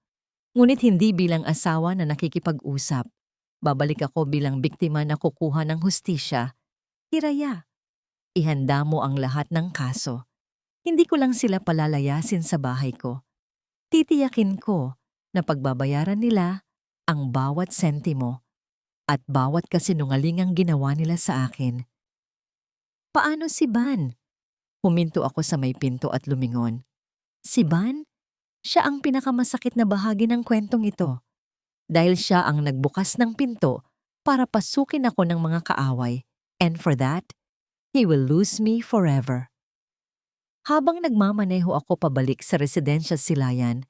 Ngunit hindi bilang asawa na nakikipag-usap. Babalik ako bilang biktima na kukuha ng hustisya. Hiraya, ihanda mo ang lahat ng kaso. Hindi ko lang sila palalayasin sa bahay ko. Titiyakin ko na pagbabayaran nila ang bawat sentimo at bawat kasinungalingang ginawa nila sa akin. Paano si Ban? Huminto ako sa may pinto at lumingon. Si Ban? Siya ang pinakamasakit na bahagi ng kwentong ito. Dahil siya ang nagbukas ng pinto para pasukin ako ng mga kaaway. And for that, he will lose me forever. Habang nagmamaneho ako pabalik sa residensya Silayan,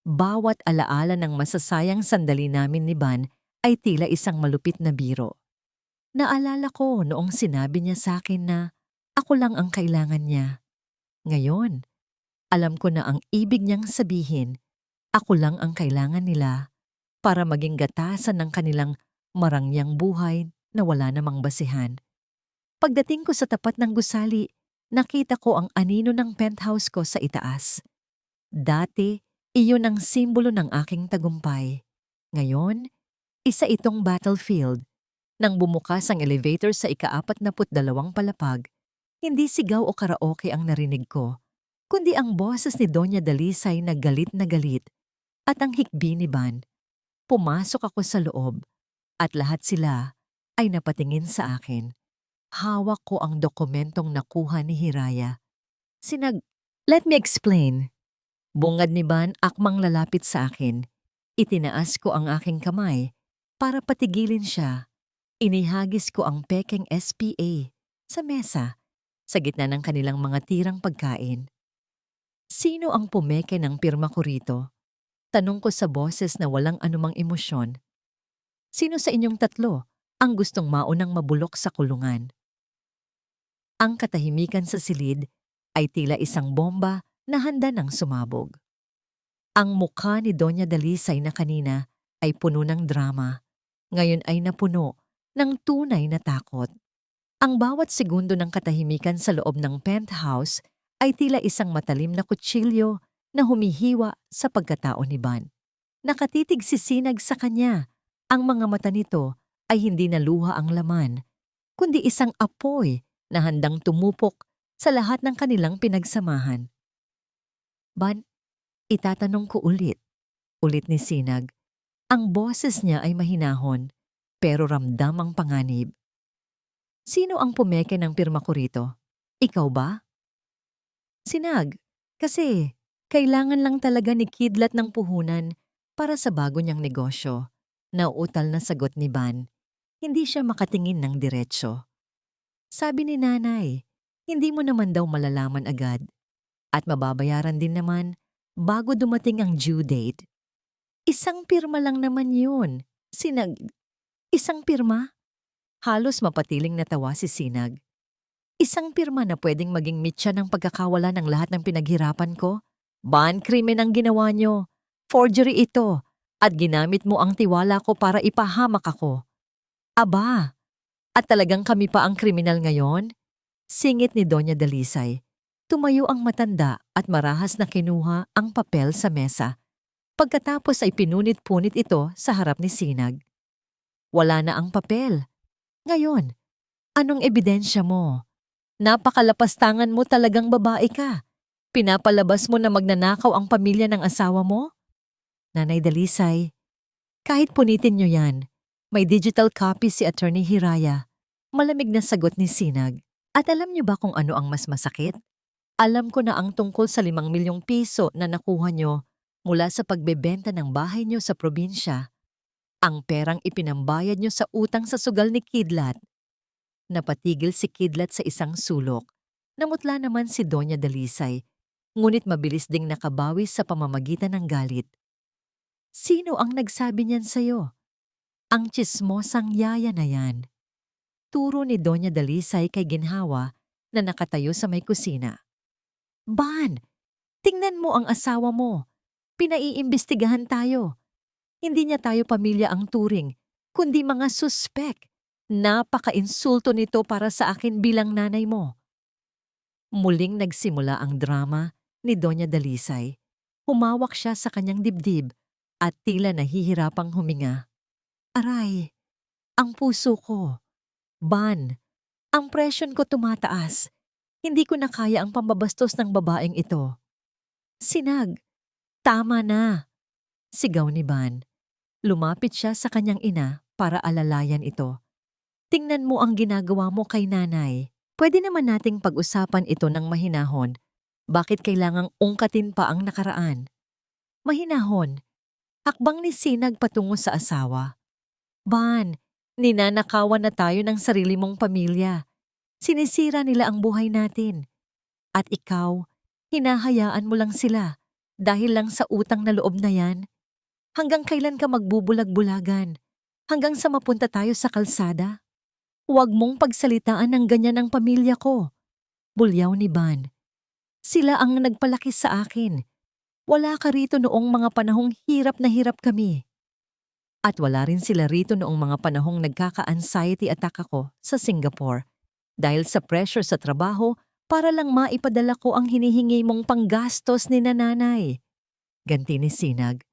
bawat alaala ng masasayang sandali namin ni Ban ay tila isang malupit na biro. Naalala ko noong sinabi niya sa akin na ako lang ang kailangan niya. Ngayon, alam ko na ang ibig niyang sabihin, ako lang ang kailangan nila para maging gatasan ng kanilang marangyang buhay na wala namang basihan. Pagdating ko sa tapat ng gusali, nakita ko ang anino ng penthouse ko sa itaas. Dati, iyon ang simbolo ng aking tagumpay. Ngayon, isa itong battlefield. Nang bumukas ang elevator sa ika-42 palapag, hindi sigaw o karaoke ang narinig ko, kundi ang boses ni Doña Dalisay na galit at ang hikbi ni Ban. Pumasok ako sa loob at lahat sila ay napatingin sa akin. Hawak ko ang dokumentong nakuha ni Hiraya. Let me explain. Bungad ni Ban akmang lalapit sa akin. Itinaas ko ang aking kamay para patigilin siya. Inihagis ko ang pekeng SPA sa mesa sa gitna ng kanilang mga tirang pagkain. Sino ang pumeke ng pirma ko rito? Tanong ko sa boses na walang anumang emosyon. Sino sa inyong tatlo ang gustong maunang mabulok sa kulungan? Ang katahimikan sa silid ay tila isang bomba na handa ng sumabog. Ang mukha ni Doña Dalisay na kanina ay puno ng drama. Ngayon ay napuno ng tunay na takot. Ang bawat segundo ng katahimikan sa loob ng penthouse ay tila isang matalim na kutsilyo na humihiwa sa pagkatao ni Ban. Nakatitig si Sinag sa kanya. Ang mga mata nito ay hindi na luha ang laman, kundi isang apoy na handang tumupok sa lahat ng kanilang pinagsamahan. Ban, itatanong ko ulit ni Sinag. Ang boses niya ay mahinahon, pero ramdam ang panganib. Sino ang pumeke ng pirma ko rito? Ikaw ba? Sinag, kasi kailangan lang talaga ni Kidlat ng puhunan para sa bago niyang negosyo. Nauutal na sagot ni Ban. Hindi siya makatingin ng diretsyo. Sabi ni Nanay, hindi mo naman daw malalaman agad. At mababayaran din naman bago dumating ang due date. Isang pirma lang naman yun. Isang pirma? Halos mapatiling natawa si Sinag. Isang pirma na pwedeng maging mitya ng pagkakawala ng lahat ng pinaghirapan ko? Ban krimen ang ginawa nyo. Forgery ito. At ginamit mo ang tiwala ko para ipahamak ako. Aba, at talagang kami pa ang kriminal ngayon? Singit ni Doña Dalisay. Tumayo ang matanda at marahas na kinuha ang papel sa mesa. Pagkatapos ay pinunit-punit ito sa harap ni Sinag. Wala na ang papel. Ngayon, anong ebidensya mo? Napakalapastangan mo, talagang babae ka. Pinapalabas mo na magnanakaw ang pamilya ng asawa mo? Nanay Dalisay, kahit punitin nyo yan, may digital copy si Attorney Hiraya. Malamig na sagot ni Sinag. At alam nyo ba kung ano ang mas masakit? Alam ko na ang tungkol sa 5 milyong piso na nakuha nyo mula sa pagbebenta ng bahay nyo sa probinsya. Ang perang ipinambayad nyo sa utang sa sugal ni Kidlat. Napatigil si Kidlat sa isang sulok. Namutla naman si Doña Dalisay, ngunit mabilis ding nakabawi sa pamamagitan ng galit. Sino ang nagsabi niyan sa'yo? Ang tsismosang yaya na yan. Turo ni Doña Dalisay kay Ginhawa na nakatayo sa may kusina. Ban, tingnan mo ang asawa mo. Pinaiimbestigahan tayo. Hindi niya tayo pamilya ang turing, kundi mga suspek. Napaka-insulto nito para sa akin bilang nanay mo. Muling nagsimula ang drama ni Doña Dalisay. Humawak siya sa kanyang dibdib at tila nahihirapang huminga. Aray, ang puso ko. Ban, ang presyon ko tumataas. Hindi ko na kaya ang pambabastos ng babaeng ito. Sinag, tama na. Sigaw ni Ban. Lumapit siya sa kanyang ina para alalayan ito. Tingnan mo ang ginagawa mo kay nanay. Pwede naman nating pag-usapan ito ng mahinahon. Bakit kailangang ungkatin pa ang nakaraan? Mahinahon. Hakbang ni Sinag patungo sa asawa. Ban, ninanakawan na tayo ng sarili mong pamilya. Sinisira nila ang buhay natin. At ikaw, hinahayaan mo lang sila dahil lang sa utang na loob na yan. Hanggang kailan ka magbubulag-bulagan? Hanggang sa mapunta tayo sa kalsada? Huwag mong pagsalitaan ng ganyan ang pamilya ko. Bulyaw ni Ban. Sila ang nagpalaki sa akin. Wala ka rito noong mga panahong hirap na hirap kami. At wala rin sila rito noong mga panahong nagkaka-anxiety attack ako sa Singapore dahil sa pressure sa trabaho para lang maipadala ko ang hinihingi mong panggastos ni nanay. Ganti ni Sinag.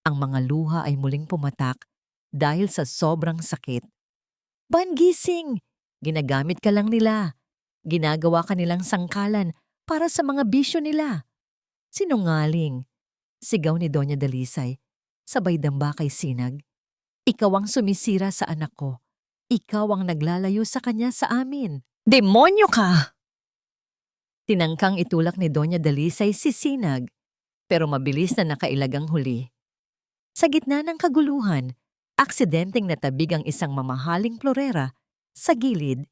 Ang mga luha ay muling pumatak dahil sa sobrang sakit. Ban, gising! Ginagamit ka lang nila. Ginagawa ka nilang sangkalan para sa mga bisyo nila. Sinungaling. Sigaw ni Doña Dalisay, sabay damba kay Sinag. Ikaw ang sumisira sa anak ko. Ikaw ang naglalayo sa kanya sa amin. Demonyo ka! Tinangkang itulak ni Doña Dalisay si Sinag, pero mabilis na nakailagang huli. Sa gitna ng kaguluhan, aksidenteng natabig ang isang mamahaling florera sa gilid,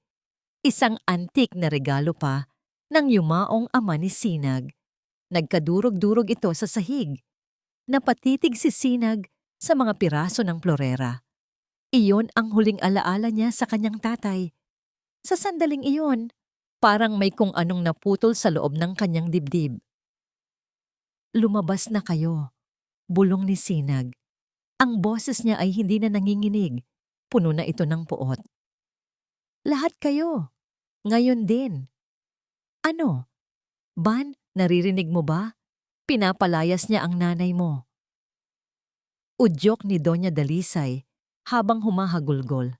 isang antik na regalo pa ng yumaong ama ni Sinag. Nagkadurog-durog ito sa sahig. Napatitig si Sinag sa mga piraso ng florera. Iyon ang huling alaala niya sa kanyang tatay. Sa sandaling iyon, parang may kung anong naputol sa loob ng kanyang dibdib. Lumabas na kayo, bulong ni Sinag. Ang boses niya ay hindi na nanginginig. Puno na ito ng puot. Lahat kayo. Ngayon din. Ano? Ban, naririnig mo ba? Pinapalayas niya ang nanay mo. Udyok ni Doña Dalisay habang humahagulgol.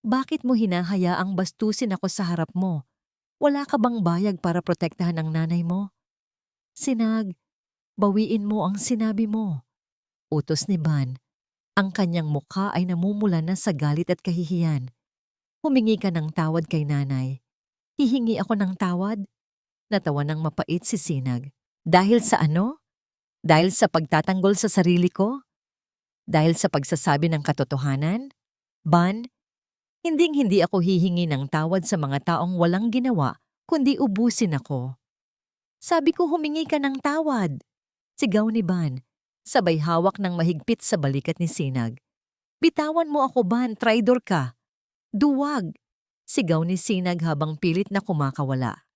Bakit mo hinahayaang bastusin ako sa harap mo? Wala ka bang bayag para protektahan ang nanay mo? Sinag, bawiin mo ang sinabi mo. Utos ni Ban. Ang kanyang mukha ay namumula na sa galit at kahihiyan. Humingi ka ng tawad kay nanay. Hihingi ako ng tawad? Natawa ng mapait si Sinag. Dahil sa ano? Dahil sa pagtatanggol sa sarili ko? Dahil sa pagsasabi ng katotohanan? Ban, hinding-hindi ako hihingi ng tawad sa mga taong walang ginawa kundi ubusin ako. Sabi ko humingi ka ng tawad. Sigaw ni Ban, sabay hawak ng mahigpit sa balikat ni Sinag. Bitawan mo ako, Ban, traidor ka. Duwag! Sigaw ni Sinag habang pilit na kumakawala.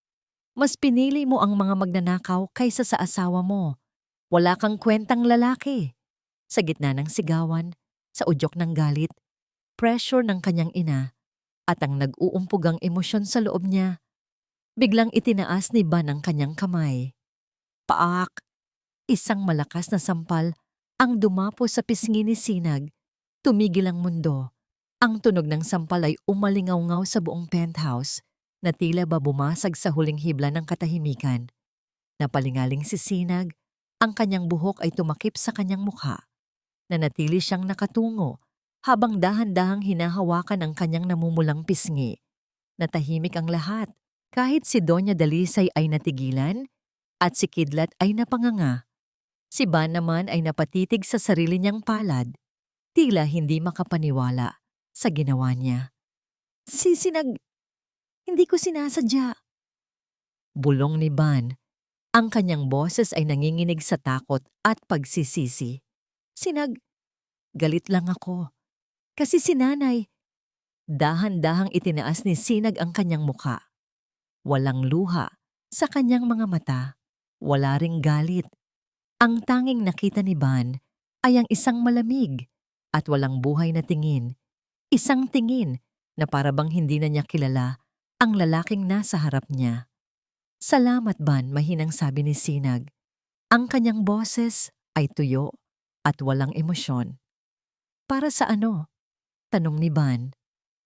Mas pinili mo ang mga magnanakaw kaysa sa asawa mo. Wala kang kwentang lalaki. Sa gitna ng sigawan, sa udyok ng galit, pressure ng kanyang ina, at ang nag-uumpugang emosyon sa loob niya, biglang itinaas ni Ban ang kanyang kamay. Paak! Isang malakas na sampal ang dumapo sa pisngi ni Sinag. Tumigil ang mundo. Ang tunog ng sampal ay umalingaw-ngaw sa buong penthouse na tila ba bumasag sa huling hibla ng katahimikan. Napalingaling si Sinag, ang kanyang buhok ay tumakip sa kanyang mukha. Nanatili siyang nakatungo habang dahan-dahang hinahawakan ang kanyang namumulang pisngi. Natahimik ang lahat, kahit si Doña Dalisay ay natigilan at si Kidlat ay napanganga. Si Ban naman ay napatitig sa sarili niyang palad, tila hindi makapaniwala sa ginawa niya. Hindi ko sinasadya. Bulong ni Ban. Ang kanyang boses ay nanginginig sa takot at pagsisisi. Galit lang ako. Kasi si nanay. Dahan-dahang itinaas ni Sinag ang kanyang muka. Walang luha sa kanyang mga mata. Wala ring galit. Ang tanging nakita ni Ban ay ang isang malamig at walang buhay na tingin. Isang tingin na parabang hindi na niya kilala ang lalaking nasa harap niya. Salamat, Ban, mahinang sabi ni Sinag. Ang kanyang boses ay tuyo at walang emosyon. Para sa ano? Tanong ni Ban,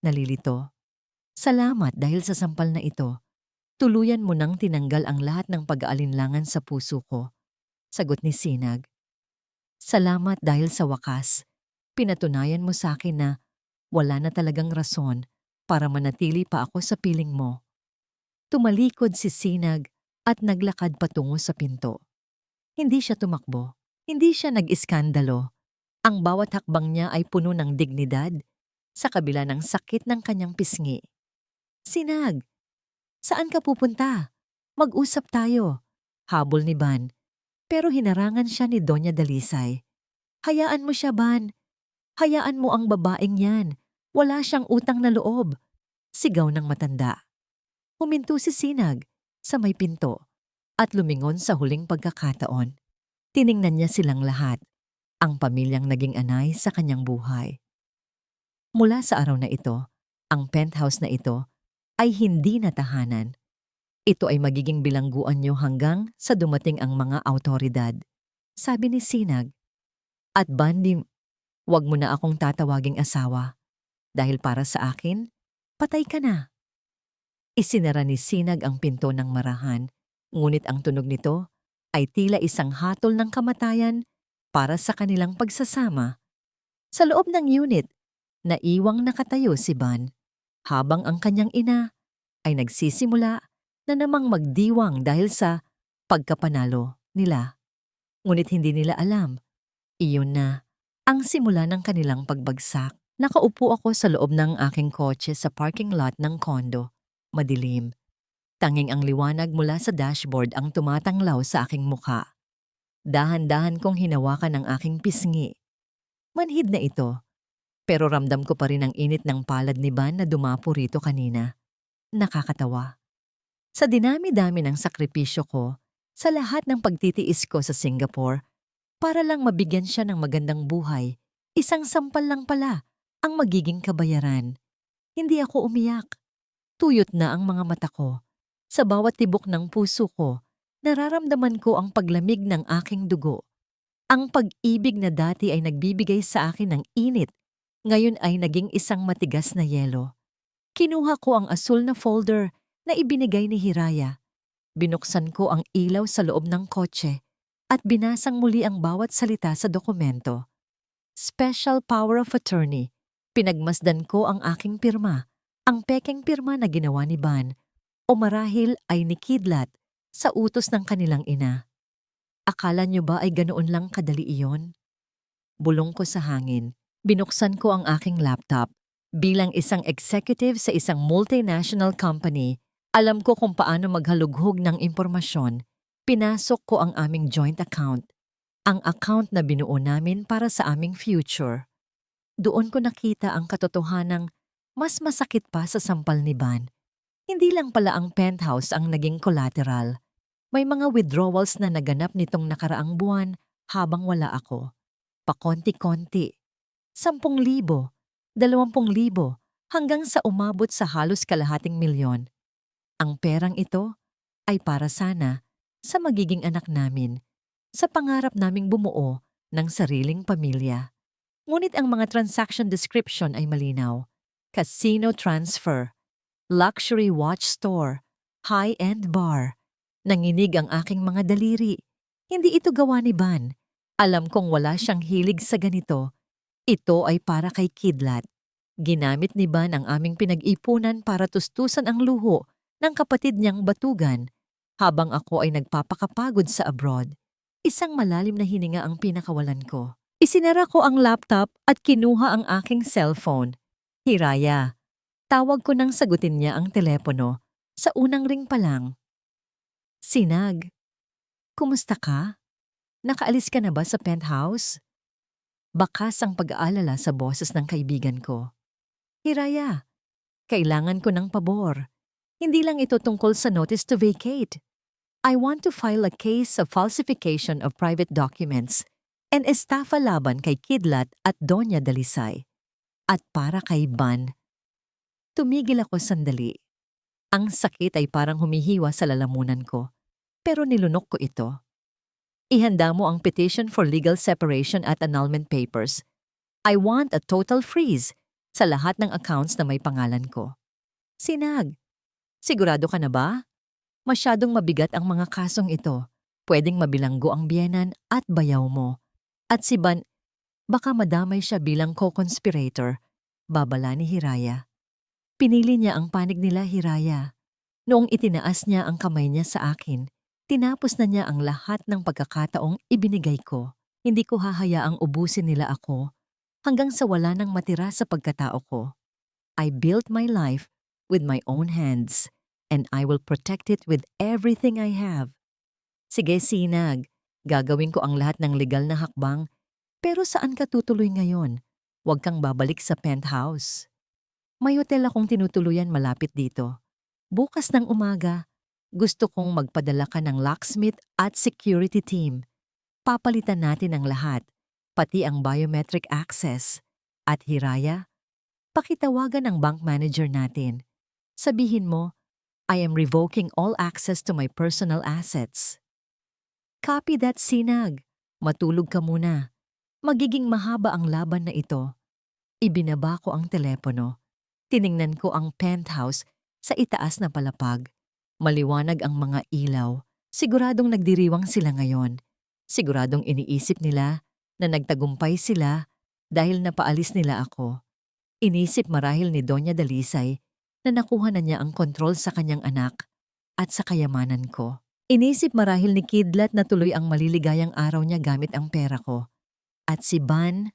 nalilito. Salamat dahil sa sampal na ito. Tuluyan mo nang tinanggal ang lahat ng pag-aalinlangan sa puso ko. Sagot ni Sinag. Salamat dahil sa wakas. Pinatunayan mo sa akin na wala na talagang rason para manatili pa ako sa piling mo. Tumalikod si Sinag at naglakad patungo sa pinto. Hindi siya tumakbo. Hindi siya nag-iskandalo. Ang bawat hakbang niya ay puno ng dignidad sa kabila ng sakit ng kanyang pisngi. Sinag, saan ka pupunta? Mag-usap tayo. Habol ni Ban. Pero hinarangan siya ni Doña Dalisay. Hayaan mo siya, Ban. Hayaan mo ang babaeng yan. Wala siyang utang na loob. Sigaw ng matanda. Huminto si Sinag sa may pinto at lumingon sa huling pagkakataon. Tiningnan niya silang lahat, ang pamilyang naging anay sa kanyang buhay. Mula sa araw na ito, ang penthouse na ito ay hindi na tahanan. Ito ay magiging bilangguan niyo hanggang sa dumating ang mga awtoridad. Sabi ni Sinag. At Bandi, wag mo na akong tatawaging asawa. Dahil para sa akin, patay ka na. Isinara ni Sinag ang pinto ng marahan, ngunit ang tunog nito ay tila isang hatol ng kamatayan para sa kanilang pagsasama. Sa loob ng unit, naiwang nakatayo si Ban, habang ang kanyang ina ay nagsisimula na namang magdiwang dahil sa pagkapanalo nila. Ngunit hindi nila alam, iyon na ang simula ng kanilang pagbagsak. Nakaupo ako sa loob ng aking kotse sa parking lot ng kondo. Madilim. Tanging ang liwanag mula sa dashboard ang tumatanglaw sa aking mukha. Dahan-dahan kong hinawakan ang aking pisngi. Manhid na ito, pero ramdam ko pa rin ang init ng palad ni Ban na dumapo rito kanina. Nakakatawa. Sa dinami-dami ng sakripisyo ko, sa lahat ng pagtitiis ko sa Singapore, para lang mabigyan siya ng magandang buhay, isang sampal lang pala ang magiging kabayaran. Hindi ako umiyak. Tuyot na ang mga mata ko. Sa bawat tibok ng puso ko, nararamdaman ko ang paglamig ng aking dugo. Ang pag-ibig na dati ay nagbibigay sa akin ng init, ngayon ay naging isang matigas na yelo. Kinuha ko ang asul na folder na ibinigay ni Hiraya. Binuksan ko ang ilaw sa loob ng kotse at binasang muli ang bawat salita sa dokumento. Special Power of Attorney. Pinagmasdan ko ang aking pirma. Ang pekeng pirma na ginawa ni Ban o marahil ay ni Kidlat sa utos ng kanilang ina. Akala niyo ba ay ganoon lang kadali iyon? Bulong ko sa hangin. Binuksan ko ang aking laptop. Bilang isang executive sa isang multinational company, alam ko kung paano maghalughog ng impormasyon. Pinasok ko ang aming joint account. Ang account na binuo namin para sa aming future. Doon ko nakita ang katotohanang mas masakit pa sa sampal ni Van. Hindi lang pala ang penthouse ang naging collateral. May mga withdrawals na naganap nitong nakaraang buwan habang wala ako. Pakonti-konti. 10,000, 20,000, hanggang sa umabot sa halos kalahating milyon. Ang perang ito ay para sana sa magiging anak namin, sa pangarap naming bumuo ng sariling pamilya. Ngunit ang mga transaction description ay malinaw. Casino transfer, luxury watch store, high-end bar. Nanginig ang aking mga daliri. Hindi ito gawa ni Van. Alam kong wala siyang hilig sa ganito. Ito ay para kay Kidlat. Ginamit ni Van ang aming pinag-ipunan para tustusan ang luho ng kapatid niyang batugan habang ako ay nagpapakapagod sa abroad. Isang malalim na hininga ang pinakawalan ko. Isinara ko ang laptop at kinuha ang aking cellphone. Hiraya. Tawag ko nang sagutin niya ang telepono. Sa unang ring pa lang. Sinag. Kumusta ka? Nakaalis ka na ba sa penthouse? Bakas ang pag-aalala sa boses ng kaibigan ko. Hiraya, kailangan ko ng pabor. Hindi lang ito tungkol sa notice to vacate. I want to file a case of falsification of private documents and estafa laban kay Kidlat at Doña Dalisay. At para kay Van. Tumigil ako sandali. Ang sakit ay parang humihiwa sa lalamunan ko, pero nilunok ko ito. Ihanda mo ang petition for legal separation at annulment papers. I want a total freeze sa lahat ng accounts na may pangalan ko. Sinag, sigurado ka na ba? Masyadong mabigat ang mga kasong ito. Pwedeng mabilanggo ang biyenan at bayaw mo. At si Van, baka madamay siya bilang co-conspirator. Babala ni Hiraya. Pinili niya ang panig nila, Hiraya. Noong itinaas niya ang kamay niya sa akin, tinapos na niya ang lahat ng pagkakataong ibinigay ko. Hindi ko hahayaang ubusin nila ako hanggang sa wala nang matira sa pagkatao ko. I built my life with my own hands and I will protect it with everything I have. Sige, Sinag, gagawin ko ang lahat ng legal na hakbang, pero saan ka tutuloy ngayon? Huwag kang babalik sa penthouse. May hotel akong tinutuluyan malapit dito. Bukas ng umaga, gusto kong magpadala ka ng locksmith at security team. Papalitan natin ang lahat, pati ang biometric access. At Hiraya, pakitawagan ang bank manager natin. Sabihin mo, I am revoking all access to my personal assets. Copy that, Sinag. Matulog ka muna. Magiging mahaba ang laban na ito. Ibinaba ko ang telepono. Tiningnan ko ang penthouse sa itaas na palapag. Maliwanag ang mga ilaw. Siguradong nagdiriwang sila ngayon. Siguradong iniisip nila na nagtagumpay sila dahil napaalis nila ako. Inisip marahil ni Doña Dalisay na nakuha na niya ang kontrol sa kanyang anak at sa kayamanan ko. Inisip marahil ni Kidlat na tuloy ang maliligayang araw niya gamit ang pera ko. At si Van,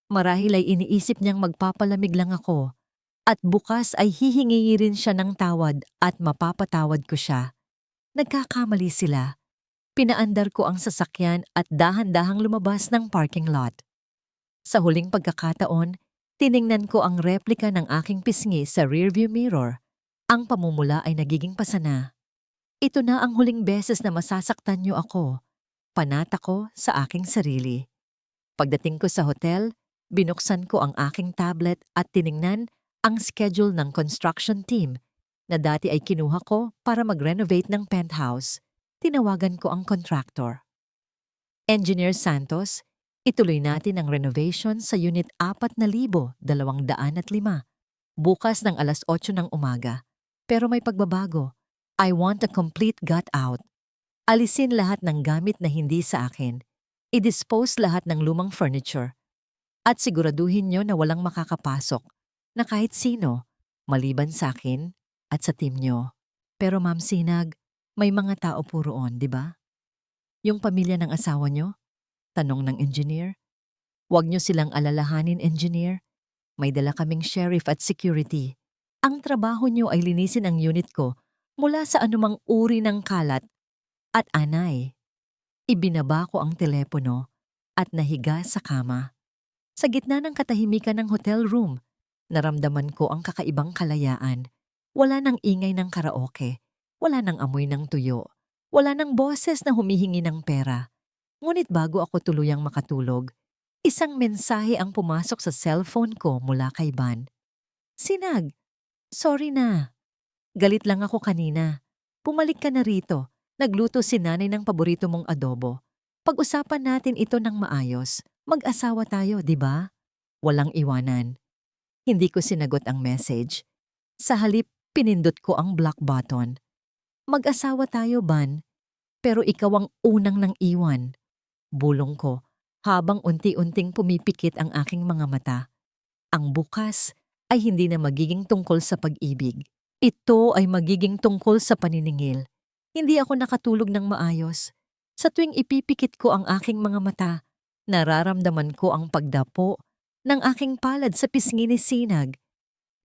marahil ay iniisip niyang magpapalamig lang ako at bukas ay hihingi rin siya ng tawad at mapapatawad ko siya. Nagkakamali sila. Pinaandar ko ang sasakyan at dahan-dahang lumabas ng parking lot. Sa huling pagkakataon, tiningnan ko ang replika ng aking pisngi sa rearview mirror. Ang pamumula ay nagiging pasana. Ito na ang huling beses na masasaktan niyo ako. Panata ko sa aking sarili. Pagdating ko sa hotel, binuksan ko ang aking tablet at tiningnan ang schedule ng construction team na dati ay kinuha ko para mag-renovate ng penthouse. Tinawagan ko ang contractor. Engineer Santos, ituloy natin ang renovation sa Unit 4,205 bukas ng alas 8 ng umaga. Pero may pagbabago. I want a complete gut out. Alisin lahat ng gamit na hindi sa akin. I-dispose lahat ng lumang furniture. At siguraduhin nyo na walang makakapasok na kahit sino, maliban sa akin at sa team nyo. Pero Ma'am Sinag, may mga tao po roon, di ba? Yung pamilya ng asawa nyo? Tanong ng engineer. Huwag nyo silang alalahanin, engineer. May dala kaming sheriff at security. Ang trabaho nyo ay linisin ang unit ko mula sa anumang uri ng kalat at anay. Ibinaba ko ang telepono at nahiga sa kama. Sa gitna ng katahimikan ng hotel room, naramdaman ko ang kakaibang kalayaan. Wala nang ingay ng karaoke, wala nang amoy ng tuyo, wala nang boses na humihingi ng pera. Ngunit bago ako tuluyang makatulog, isang mensahe ang pumasok sa cellphone ko mula kay Van. Sinag, sorry na. Galit lang ako kanina. Pumalik ka na rito. Nagluto si nanay ng paborito mong adobo. Pag-usapan natin ito ng maayos. Mag-asawa tayo, di ba? Walang iwanan. Hindi ko sinagot ang message. Sa halip, pinindot ko ang block button. Mag-asawa tayo, Ban. Pero ikaw ang unang nang iwan. Bulong ko, habang unti-unting pumipikit ang aking mga mata. Ang bukas ay hindi na magiging tungkol sa pag-ibig. Ito ay magiging tungkol sa paniningil. Hindi ako nakatulog ng maayos. Sa tuwing ipipikit ko ang aking mga mata, nararamdaman ko ang pagdapo ng aking palad sa pisngi ni Sinag.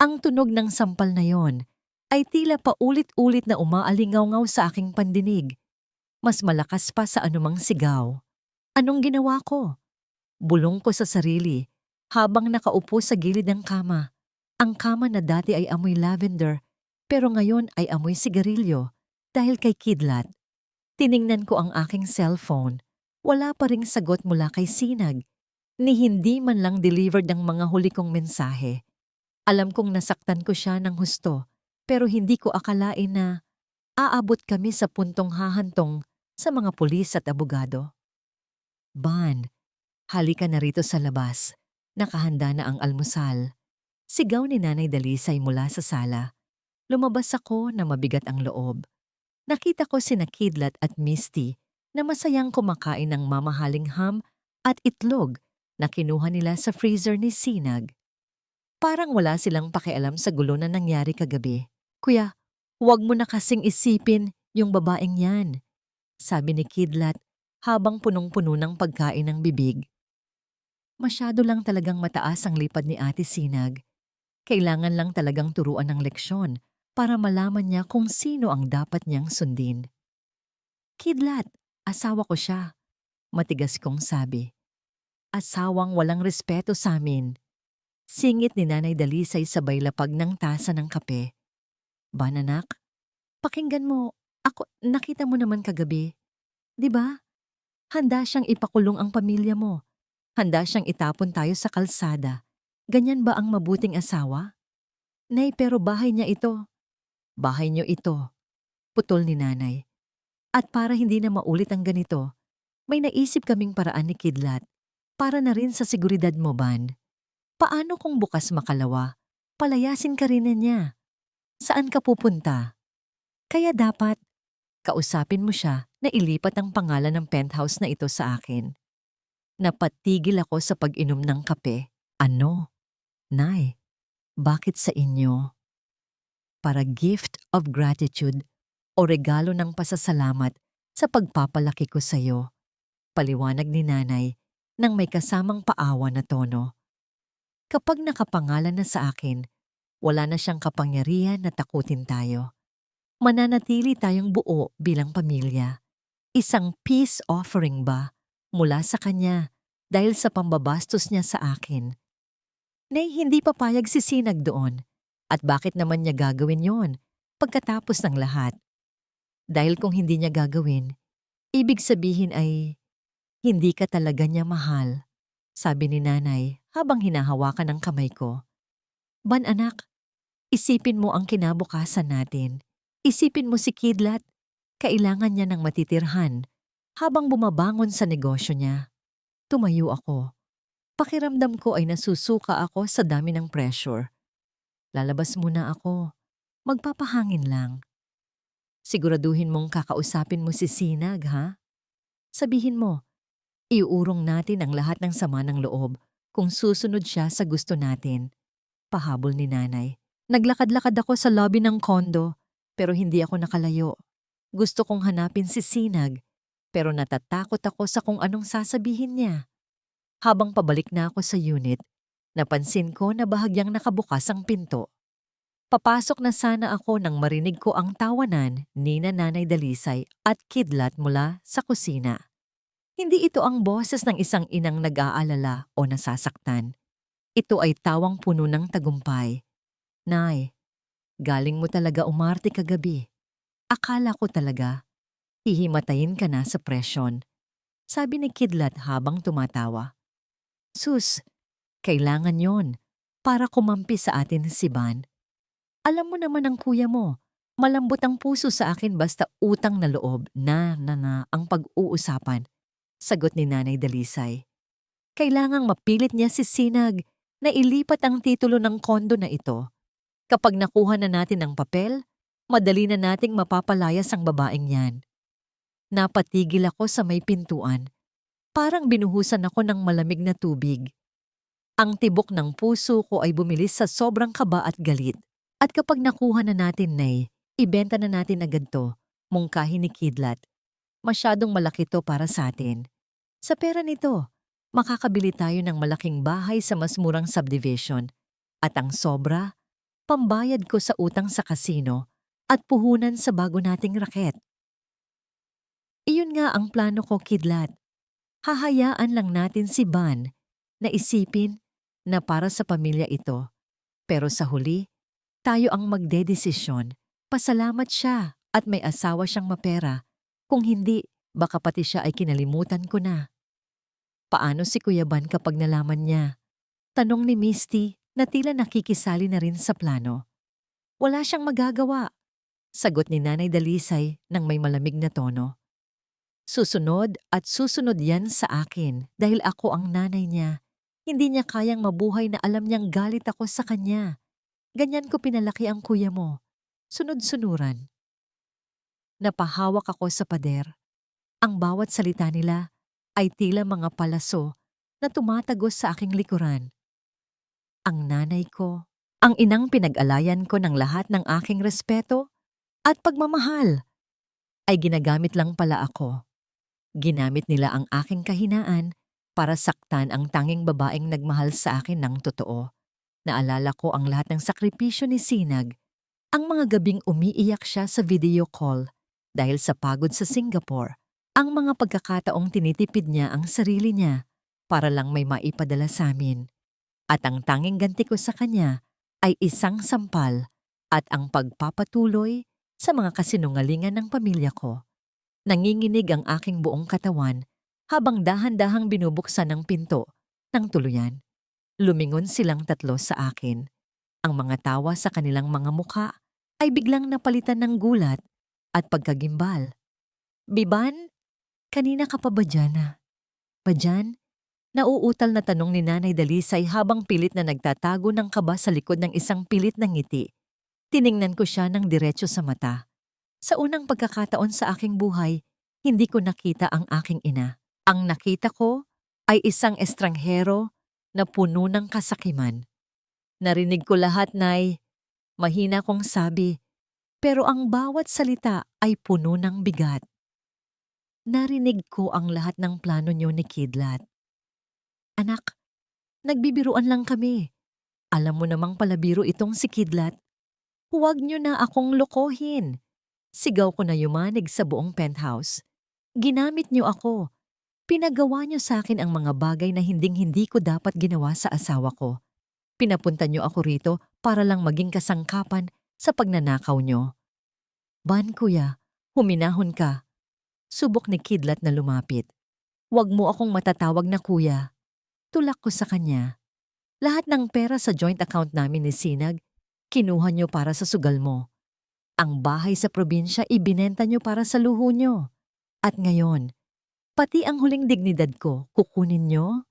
Ang tunog ng sampal na yon ay tila paulit-ulit na umaalingaw-ngaw sa aking pandinig. Mas malakas pa sa anumang sigaw. Anong ginawa ko? Bulong ko sa sarili habang nakaupo sa gilid ng kama. Ang kama na dati ay amoy lavender pero ngayon ay amoy sigarilyo dahil kay Kidlat. Tiningnan ko ang aking cellphone. Wala pa ring sagot mula kay Sinag, ni hindi man lang delivered ang mga huli kong mensahe. Alam kong nasaktan ko siya ng husto, pero hindi ko akalain na aabot kami sa puntong hahantong sa mga pulis at abogado. Ban, halika na rito sa labas. Nakahanda na ang almusal. Sigaw ni Nanay Dalisay mula sa sala. Lumabas ako na mabigat ang loob. Nakita ko sina Kidlat at Misty na masayang kumakain ng mamahaling ham at itlog na kinuha nila sa freezer ni Sinag. Parang wala silang pakialam sa gulo na nangyari kagabi. Kuya, huwag mo na kasing isipin yung babaeng yan, sabi ni Kidlat habang punong-puno ng pagkain ng bibig. Masyado lang talagang mataas ang lipad ni Ate Sinag. Kailangan lang talagang turuan ng leksyon para malaman niya kung sino ang dapat niyang sundin. Kidlat, asawa ko siya, matigas kong sabi. Asawang walang respeto sa amin. Singit ni Nanay Dalisay sabay lapag ng tasa ng kape. Bananak, pakinggan mo, nakita mo naman kagabi. 'Di ba? Handa siyang ipakulong ang pamilya mo. Handa siyang itapon tayo sa kalsada. Ganyan ba ang mabuting asawa? Nay, pero bahay niya ito. Bahay niyo ito, putol ni Nanay. At para hindi na maulit ang ganito, may naisip kaming paraan ni Kidlat para na rin sa seguridad mo, Ban. Paano kung bukas makalawa? Palayasin ka rin na niya. Saan ka pupunta? Kaya dapat, kausapin mo siya na ilipat ang pangalan ng penthouse na ito sa akin. Napatigil ako sa pag-inom ng kape. Ano? Nay, bakit sa inyo? Para gift of gratitude o regalo ng pasasalamat sa pagpapalaki ko sa iyo. Paliwanag ni Nanay nang may kasamang paawa na tono. Kapag nakapangalan na sa akin, wala na siyang kapangyarihan na takutin tayo. Mananatili tayong buo bilang pamilya. Isang peace offering ba mula sa kanya dahil sa pambabastos niya sa akin. Nay, hindi papayag si Sinag doon. At bakit naman niya gagawin yon pagkatapos ng lahat? Dahil kung hindi niya gagawin, ibig sabihin ay hindi ka talaga niya mahal, sabi ni Nanay habang hinahawakan ang kamay ko. Ban anak, isipin mo ang kinabukasan natin. Isipin mo si Kidlat, kailangan niya ng matitirhan habang bumabangon sa negosyo niya. Tumayo ako. Pakiramdam ko ay nasusuka ako sa dami ng pressure. Lalabas muna ako. Magpapahangin lang. Siguraduhin mong kakausapin mo si Sinag, ha? Sabihin mo, iuurong natin ang lahat ng sama ng loob kung susunod siya sa gusto natin. Pahabol ni Nanay. Naglakad-lakad ako sa lobby ng kondo pero hindi ako nakalayo. Gusto kong hanapin si Sinag pero natatakot ako sa kung anong sasabihin niya. Habang pabalik na ako sa unit, napansin ko na bahagyang nakabukas ang pinto. Papasok na sana ako nang marinig ko ang tawanan ni Nanay Dalisay at Kidlat mula sa kusina. Hindi ito ang boses ng isang inang nag-aalala o nasasaktan. Ito ay tawang puno ng tagumpay. Nay, galing mo talaga umarte kagabi. Akala ko talaga, hihimatayin ka na sa presyon. Sabi ni Kidlat habang tumatawa. Sus, kailangan yon para kumampi sa atin si Ban. Alam mo naman ang kuya mo, malambot ang puso sa akin basta utang na loob na ang pag-uusapan. Sagot ni Nanay Dalisay. Kailangang mapilit niya si Sinag na ilipat ang titulo ng kondo na ito. Kapag nakuha na natin ang papel, madali na nating mapapalayas ang babaeng yan. Napatigil ako sa may pintuan. Parang binuhusan ako ng malamig na tubig. Ang tibok ng puso ko ay bumilis sa sobrang kaba at galit. At kapag nakuha na natin, Nay, ibenta na natin agad to, mungkahi ni Kidlat. Masyadong malaki to para sa atin. Sa pera nito, makakabili tayo ng malaking bahay sa mas murang subdivision. At ang sobra, pambayad ko sa utang sa kasino at puhunan sa bago nating raket. Iyon nga ang plano ko, Kidlat. Hahayaan lang natin si Ban na isipin na para sa pamilya ito. Pero sa huli, tayo ang magdedesisyon. Pasalamat siya at may asawa siyang mapera. Kung hindi, baka pati siya ay kinalimutan ko na. Paano si Kuya Ban kapag nalaman niya? Tanong ni Misty na tila nakikisali na rin sa plano. Wala siyang magagawa. Sagot ni Nanay Dalisay ng may malamig na tono. Susunod at susunod yan sa akin dahil ako ang nanay niya. Hindi niya kayang mabuhay na alam niyang galit ako sa kanya. Ganyan ko pinalaki ang kuya mo. Sunod-sunuran. Napahawak ako sa pader. Ang bawat salita nila ay tila mga palaso na tumatagos sa aking likuran. Ang nanay ko, ang inang pinag-alayan ko ng lahat ng aking respeto at pagmamahal, ay ginagamit lang pala ako. Ginamit nila ang aking kahinaan para saktan ang tanging babaeng nagmahal sa akin ng totoo. Naalala ko ang lahat ng sakripisyo ni Sinag, ang mga gabing umiiyak siya sa video call dahil sa pagod sa Singapore, ang mga pagkakataong tinitipid niya ang sarili niya para lang may maipadala sa amin. At ang tanging ganti ko sa kanya ay isang sampal at ang pagpapatuloy sa mga kasinungalingan ng pamilya ko. Nanginginig ang aking buong katawan habang dahan-dahang binubuksan ng pinto ng tuluyan. Lumingon silang tatlo sa akin. Ang mga tawa sa kanilang mga mukha ay biglang napalitan ng gulat at pagkagimbal. Biban, kanina ka pa ba dyan? Ba dyan? Nauutal na tanong ni Nanay Dalisay habang pilit na nagtatago ng kaba sa likod ng isang pilit na ngiti. Tiningnan ko siya ng diretso sa mata. Sa unang pagkakataon sa aking buhay, hindi ko nakita ang aking ina. Ang nakita ko ay isang estranghero na puno ng kasakiman. Narinig ko lahat, Nay. Mahina kong sabi, pero ang bawat salita ay puno ng bigat. Narinig ko ang lahat ng plano niyo ni Kidlat. Anak, nagbibiruan lang kami. Alam mo namang palabiro itong si Kidlat. Huwag niyo na akong lokohin. Sigaw ko na yumanig sa buong penthouse. Ginamit niyo ako. Pinagawa niyo sa akin ang mga bagay na hinding-hindi ko dapat ginawa sa asawa ko. Pinapunta niyo ako rito para lang maging kasangkapan sa pagnanakaw niyo. Ban, kuya, huminahon ka. Subok ni Kidlat na lumapit. Huwag mo akong matatawag na kuya. Tulak ko sa kanya. Lahat ng pera sa joint account namin ni Sinag, kinuha niyo para sa sugal mo. Ang bahay sa probinsya ibinenta niyo para sa luho niyo. At ngayon, pati ang huling dignidad ko, kukunin niyo?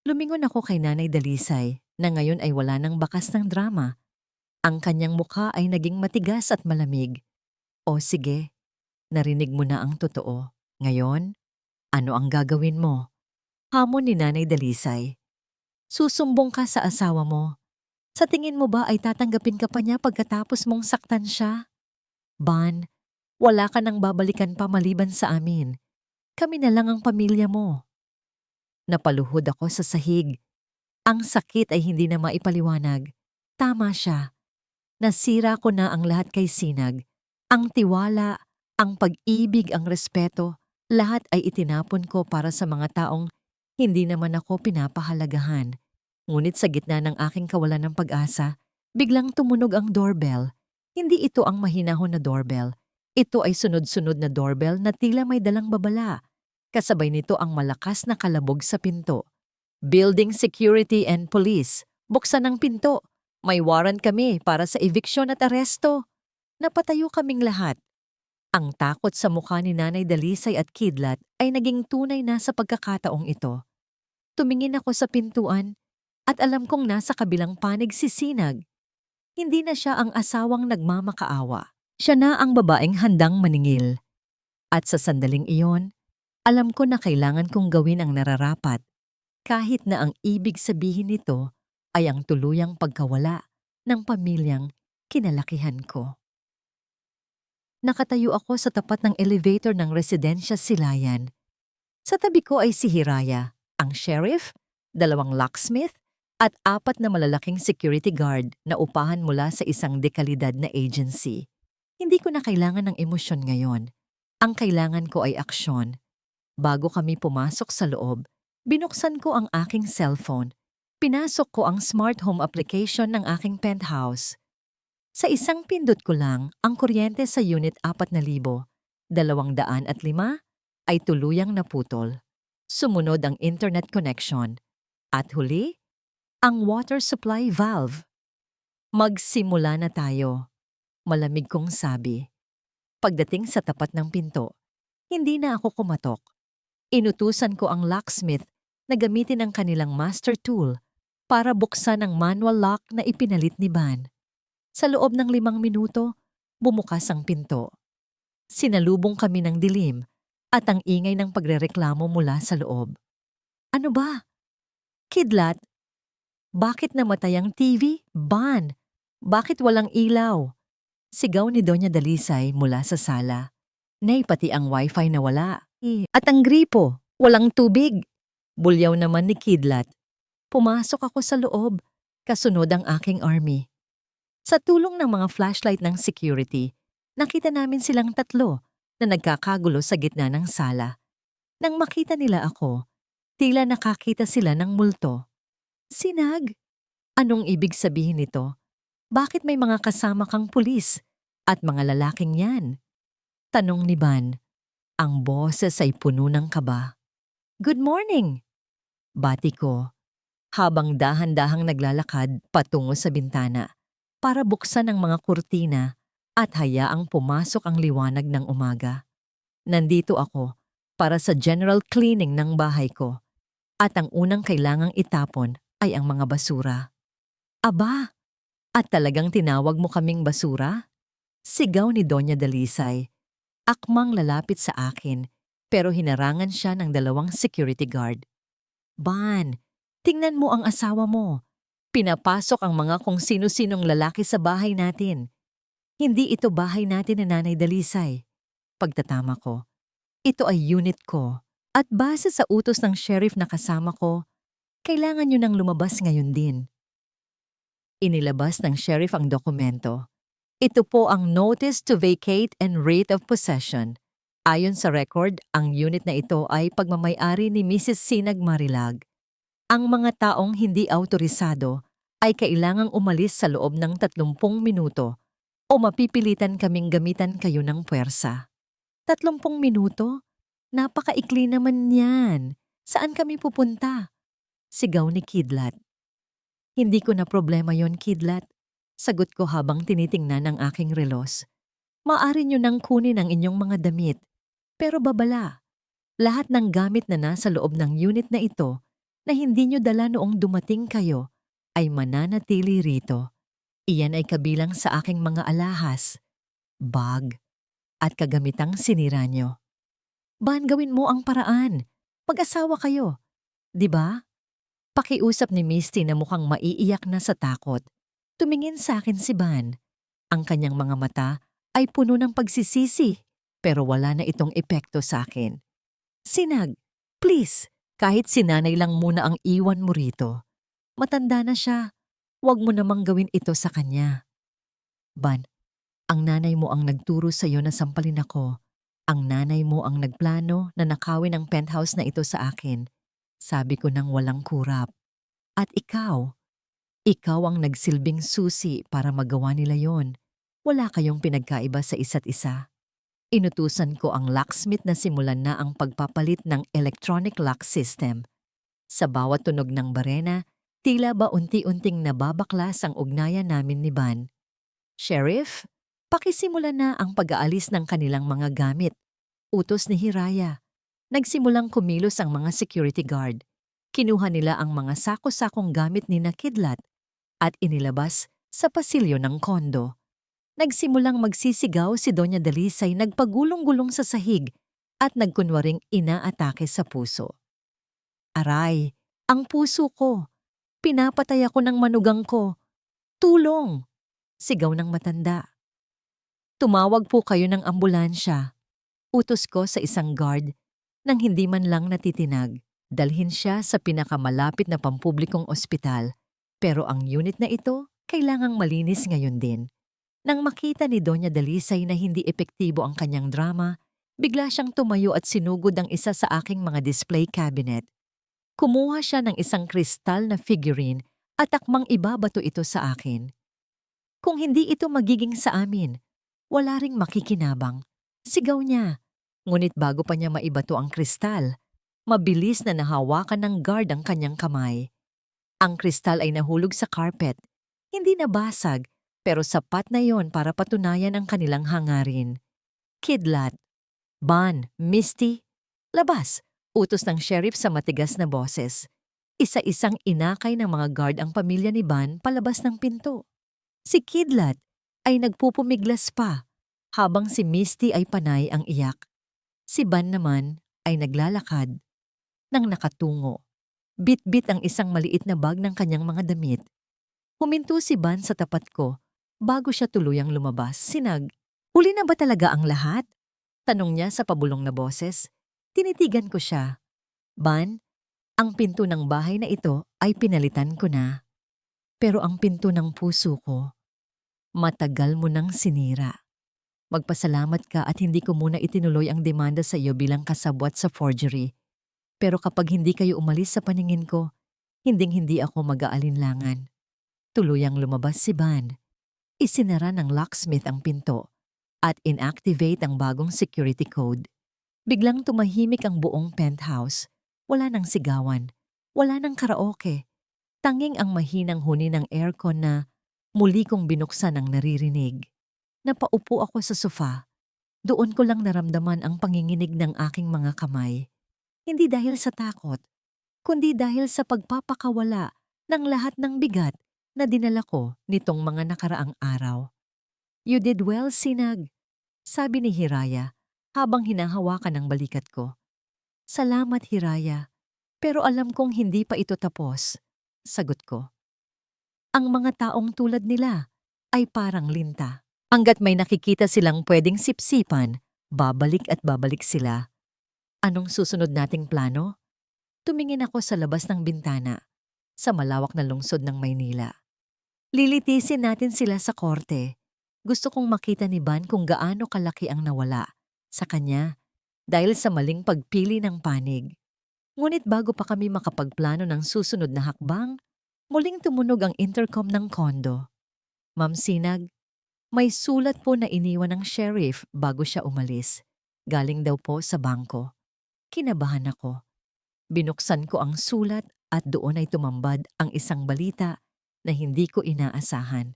Lumingon ako kay Nanay Dalisay na ngayon ay wala ng bakas ng drama. Ang kanyang mukha ay naging matigas at malamig. O sige, narinig mo na ang totoo. Ngayon, ano ang gagawin mo? Hamon ni Nanay Dalisay. Susumbong ka sa asawa mo. Sa tingin mo ba ay tatanggapin ka pa niya pagkatapos mong saktan siya? Ban, wala ka nang babalikan pa maliban sa amin. Kami na lang ang pamilya mo. Napaluhod ako sa sahig. Ang sakit ay hindi na maipaliwanag. Tama siya. Nasira ko na ang lahat kay Sinag. Ang tiwala, ang pag-ibig, ang respeto, Lahat ay itinapon ko para sa mga taong hindi naman ako pinapahalagahan. Ngunit sa gitna ng aking kawalan ng pag-asa, biglang tumunog ang doorbell. Hindi ito ang mahinahon na doorbell. Ito ay sunod-sunod na doorbell na tila may dalang babala. Kasabay nito ang malakas na kalabog sa pinto. Building Security and Police. Buksan ang pinto. May warrant kami para sa eviction at aresto. Napatayo kaming lahat. Ang takot sa mukha ni Nanay Dalisay at Kidlat ay naging tunay na sa pagkakataong ito. Tumingin ako sa pintuan at alam kong nasa kabilang panig si Sinag. Hindi na siya ang asawang nagmamakaawa. Siya na ang babaeng handang maningil. At sa sandaling iyon, alam ko na kailangan kong gawin ang nararapat. Kahit na ang ibig sabihin nito ay ang tuluyang pagkawala ng pamilyang kinalakihan ko. Nakatayo ako sa tapat ng elevator ng Residensya Silayan. Sa tabi ko ay si Hiraya, ang sheriff, 2 locksmith, at 4 na malalaking security guard na upahan mula sa isang dekalidad na agency. Hindi ko na kailangan ng emosyon ngayon. Ang kailangan ko ay aksyon. Bago kami pumasok sa loob, binuksan ko ang aking cellphone. Pinasok ko ang smart home application ng aking penthouse. Sa isang pindot ko lang, ang kuryente sa Unit 4,000, 205 ay tuluyang naputol. Sumunod ang internet connection. At huli, ang water supply valve. Magsimula na tayo, malamig kong sabi. Pagdating sa tapat ng pinto, hindi na ako kumatok. Inutusan ko ang locksmith na gamitin ang kanilang master tool para buksan ang manual lock na ipinalit ni Van. Sa loob ng 5 minuto, bumukas ang pinto. Sinalubong kami ng dilim at ang ingay ng pagrereklamo mula sa loob. Ano ba? Kidlat? Bakit namatay ang TV? Van? Bakit walang ilaw? Sigaw ni Doña Dalisay mula sa sala. Nay, pati ang wifi na wala. At ang gripo, walang tubig. Bulyaw naman ni Kidlat. Pumasok ako sa loob, kasunod ang aking army. Sa tulong ng mga flashlight ng security, nakita namin silang 3 na nagkakagulo sa gitna ng sala. Nang makita nila ako, tila nakakita sila ng multo. Sinag? Anong ibig sabihin nito? Bakit may mga kasama kang pulis at mga lalaking yan? Tanong ni Van. Ang boses ay puno ng kaba. Good morning! Bati ko, habang dahan-dahang naglalakad patungo sa bintana para buksan ang mga kurtina at hayaang pumasok ang liwanag ng umaga. Nandito ako para sa general cleaning ng bahay ko at ang unang kailangang itapon ay ang mga basura. Aba, at talagang tinawag mo kaming basura? Sigaw ni Doña Dalisay. Akmang lalapit sa akin pero hinarangan siya ng 2 security guard. Van, tingnan mo ang asawa mo. Pinapasok ang mga kung sino-sinong lalaki sa bahay natin. Hindi ito bahay natin na Nanay Dalisay. Pagtatama ko, ito ay unit ko. At base sa utos ng sheriff na kasama ko, kailangan nyo nang lumabas ngayon din. Inilabas ng sheriff ang dokumento. Ito po ang Notice to Vacate and Rate of Possession. Ayon sa record, ang unit na ito ay pagmamay-ari ni Mrs. Sinag Marilag. Ang mga taong hindi autorisado ay kailangang umalis sa loob ng 30 minuto o mapipilitan kaming gamitan kayo ng puwersa. 30 minuto? Napakaikli naman yan. Saan kami pupunta? Sigaw ni Kidlat. Hindi ko na problema yon, Kidlat. Sagot ko habang tinitingnan ang aking relos. Maaari nyo nang kunin ang inyong mga damit. Pero babala, lahat ng gamit na nasa loob ng unit na ito na hindi nyo dala noong dumating kayo ay mananatili rito. Iyan ay kabilang sa aking mga alahas, bag, at kagamitang sinira nyo. Van, gawin mo ang paraan. Mag-asawa kayo. 'Di ba? Pakiusap ni Misty na mukhang maiiyak na sa takot. Tumingin sa akin si Van. Ang kanyang mga mata ay puno ng pagsisisi, pero wala na itong epekto sa akin. Sinag, please, kahit si nanay lang muna ang iwan mo rito. Matanda na siya. Huwag mo namang gawin ito sa kanya. Van, ang nanay mo ang nagturo sa iyo na sampalin ako Ang nanay mo ang nagplano na nakawin ang penthouse na ito sa akin. Sabi ko nang walang kurap. At ikaw ang nagsilbing susi para magawa nila yon. Wala kayong pinagkaiba sa isa't isa. Inutusan ko ang locksmith na simulan na ang pagpapalit ng electronic lock system. Sa bawat tunog ng barena, tila ba unti-unting nababaklas ang ugnayan namin ni Van. Sheriff, pakisimulan na ang pag-aalis ng kanilang mga gamit. Utos ni Hiraya. Nagsimulang kumilos ang mga security guard. Kinuha nila ang mga sako-sakong gamit ni Kidlat at inilabas sa pasilyo ng kondo. Nagsimulang magsisigaw si Doña Dalisay, nagpagulong-gulong sa sahig at nagkunwaring inaatake sa puso. Aray, ang puso ko. Pinapatay ako ng manugang ko. Tulong! Sigaw ng matanda. Tumawag po kayo ng ambulansya. Utos ko sa isang guard nang hindi man lang natitinag. Dalhin siya sa pinakamalapit na pampublikong ospital. Pero ang unit na ito kailangang malinis ngayon din. Nang makita ni Doña Dalisay na hindi epektibo ang kanyang drama, bigla siyang tumayo at sinugod ang isa sa aking mga display cabinet. Kumuha siya ng isang kristal na figurine at akmang ibabato ito sa akin. Kung hindi ito magiging sa amin, wala ring makikinabang. Sigaw niya. Ngunit bago pa niya maibato ang kristal, mabilis na nahawakan ng guard ang kanyang kamay. Ang kristal ay nahulog sa carpet. Hindi nabasag, pero sapat na yon para patunayan ang kanilang hangarin. Kidlat, Van, Misty, labas! Utos ng sheriff sa matigas na boses. Isa-isang inakay ng mga guard ang pamilya ni Van palabas ng pinto. Si Kidlat ay nagpupumiglas pa, habang si Misty ay panay ang iyak. Si Van naman ay naglalakad nang nakatungo. Bit-bit ang isang maliit na bag ng kanyang mga damit. Huminto si Van sa tapat ko bago siya tuluyang lumabas. Sinag, "Huli na ba talaga ang lahat?" Tanong niya sa pabulong na boses. Tinitigan ko siya. "Van, ang pinto ng bahay na ito ay pinalitan ko na. Pero ang pinto ng puso ko, matagal mo nang sinira. Magpasalamat ka at hindi ko muna itinuloy ang demanda sa iyo bilang kasabwat sa forgery. Pero kapag hindi kayo umalis sa paningin ko, hinding-hindi ako mag-aalinlangan." Tuluyang lumabas si Van. Isinara ng locksmith ang pinto at inactivate ang bagong security code. Biglang tumahimik ang buong penthouse. Wala nang sigawan, wala nang karaoke. Tanging ang mahinang huni ng aircon na muli kong binuksan ang naririnig. Napaupo ako sa sofa. Doon ko lang naramdaman ang panginginig ng aking mga kamay. Hindi dahil sa takot, kundi dahil sa pagpapakawala ng lahat ng bigat na dinala ko nitong mga nakaraang araw. "You did well, Sinag," sabi ni Hiraya habang hinahawakan ang balikat ko. "Salamat, Hiraya, pero alam kong hindi pa ito tapos," sagot ko. Ang mga taong tulad nila ay parang linta. Hanggat may nakikita silang pwedeng sipsipan, babalik at babalik sila. Anong susunod nating plano? Tumingin ako sa labas ng bintana, sa malawak na lungsod ng Maynila. Lilitisin natin sila sa korte. Gusto kong makita ni Van kung gaano kalaki ang nawala sa kanya dahil sa maling pagpili ng panig. Ngunit bago pa kami makapagplano ng susunod na hakbang, muling tumunog ang intercom ng kondo. "Ma'am Sinag, may sulat po na iniwan ng sheriff bago siya umalis. Galing daw po sa bangko." Kinabahan ako. Binuksan ko ang sulat at doon ay tumambad ang isang balita na hindi ko inaasahan.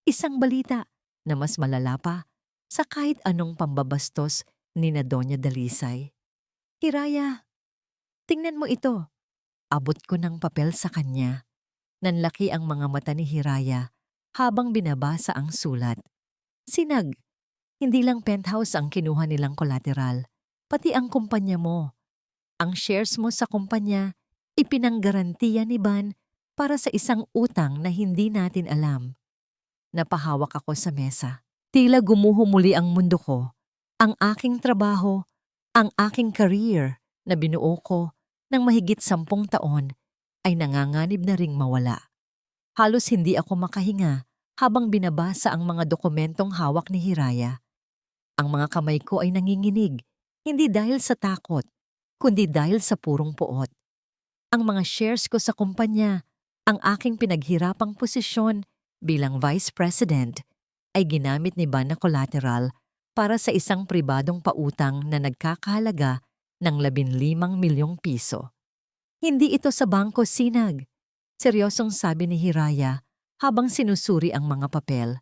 Isang balita na mas malala pa sa kahit anong pambabastos ni na Doña Dalisay. "Hiraya, tingnan mo ito." Abot ko ng papel sa kanya. Nanlaki ang mga mata ni Hiraya habang binabasa ang sulat. "Sinag, hindi lang penthouse ang kinuha nilang collateral, pati ang kumpanya mo. Ang shares mo sa kumpanya, ipinanggarantiya ni Van para sa isang utang na hindi natin alam." Napahawak ako sa mesa. Tila gumuho muli ang mundo ko. Ang aking trabaho, ang aking career na binuo ko ng mahigit 10 taon ay nanganganib na ring mawala. Halos hindi ako makahinga habang binabasa ang mga dokumentong hawak ni Hiraya. Ang mga kamay ko ay nanginginig Hindi dahil sa takot, kundi dahil sa purong poot. Ang mga shares ko sa kumpanya, ang aking pinaghirapang posisyon bilang Vice President ay ginamit ni Ban na collateral para sa isang pribadong pautang na nagkakahalaga ng 15 milyong piso. Hindi ito sa bangko, Sinag. Seryosong sabi ni Hiraya habang sinusuri ang mga papel.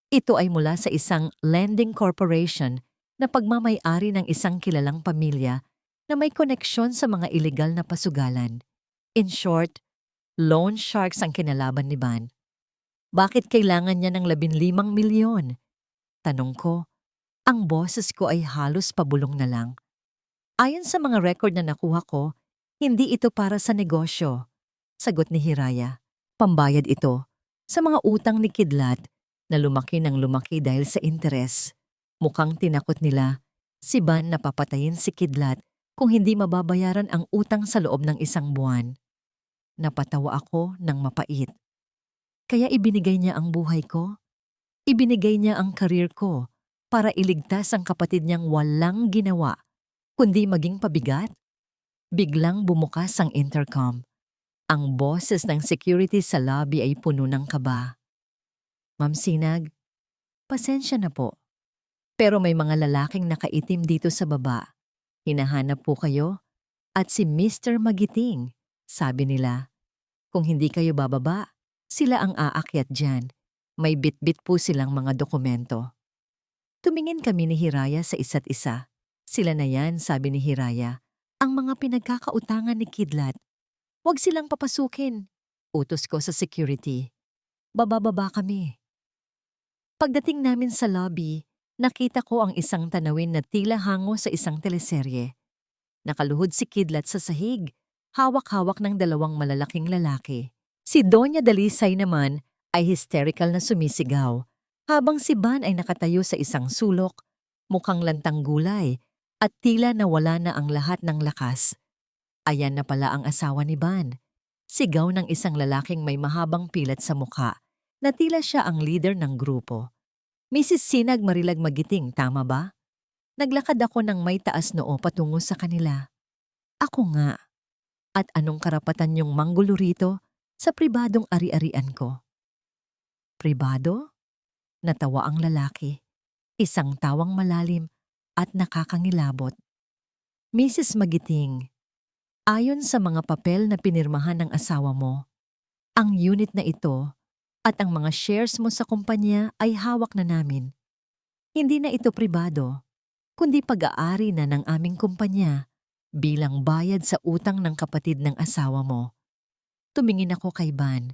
Ito ay mula sa isang lending corporation na pagmamay-ari ng isang kilalang pamilya na may koneksyon sa mga ilegal na pasugalan. In short, loan sharks ang kinalaban ni Ban. Bakit kailangan niya ng 15 milyon? Tanong ko, ang boses ko ay halos pabulong na lang. Ayon sa mga record na nakuha ko, hindi ito para sa negosyo. Sagot ni Hiraya. Pambayad ito sa mga utang ni Kidlat na lumaki ng lumaki dahil sa interes. Mukhang tinakot nila si Ban na papatayin si Kidlat kung hindi mababayaran ang utang sa loob ng 1 buwan. Napatawa ako ng mapait. Kaya ibinigay niya ang buhay ko? Ibinigay niya ang karir ko para iligtas ang kapatid niyang walang ginawa, kundi maging pabigat? Biglang bumukas ang intercom. Ang boses ng security sa lobby ay puno ng kaba. Ma'am Sinag, pasensya na po. Pero may mga lalaking nakaitim dito sa baba. Hinahanap po kayo at si Mr. Magiting, sabi nila. Kung hindi kayo bababa, sila ang aakyat dyan. May bit-bit po silang mga dokumento. Tumingin kami ni Hiraya sa isa't isa. Sila na yan, sabi ni Hiraya, ang mga pinagkakautangan ni Kidlat. Huwag silang papasukin. Utos ko sa security. Bababa kami. Pagdating namin sa lobby, nakita ko ang isang tanawin na tila hango sa isang teleserye. Nakaluhod si Kidlat sa sahig, hawak-hawak ng 2 malalaking lalaki. Si Doña Dalisay naman ay hysterical na sumisigaw, habang si Ban ay nakatayo sa isang sulok, mukhang lantang gulay, at tila nawala na ang lahat ng lakas. Ayan na pala ang asawa ni Ban. Sigaw ng isang lalaking may mahabang pilat sa mukha, na tila siya ang leader ng grupo. Mrs. Sinag Marilag Magiting, tama ba? Naglakad ako ng may taas noo patungo sa kanila. Ako nga. At anong karapatan niyong manggulo rito sa pribadong ari-arian ko? Pribado? Natawa ang lalaki. Isang tawang malalim at nakakangilabot. Mrs. Magiting, ayon sa mga papel na pinirmahan ng asawa mo, ang unit na ito at ang mga shares mo sa kumpanya ay hawak na namin. Hindi na ito pribado, kundi pag-aari na ng aming kumpanya bilang bayad sa utang ng kapatid ng asawa mo. Tumingin ako kay Ban.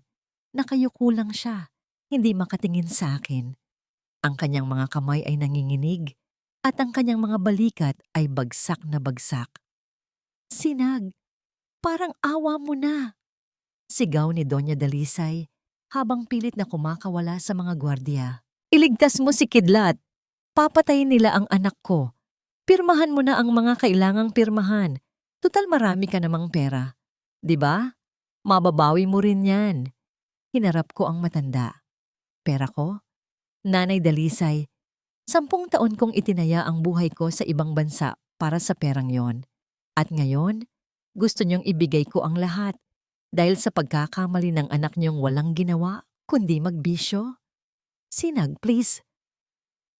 Nakayuko lang siya, hindi makatingin sa akin. Ang kanyang mga kamay ay nanginginig at ang kanyang mga balikat ay bagsak na bagsak. Sinag, parang awa mo na! Sigaw ni Doña Dalisay habang pilit na kumakawala sa mga gwardiya. Iligtas mo si Kidlat! Papatayin nila ang anak ko. Pirmahan mo na ang mga kailangang pirmahan. Tutal marami ka namang pera. 'Di ba? Mababawi mo rin yan. Hinarap ko ang matanda. Pera ko? Nanay Dalisay, 10 taon kong itinaya ang buhay ko sa ibang bansa para sa perang yon. At ngayon, gusto niyong ibigay ko ang lahat dahil sa pagkakamali ng anak niyong walang ginawa kundi magbisyo? Sinag, please.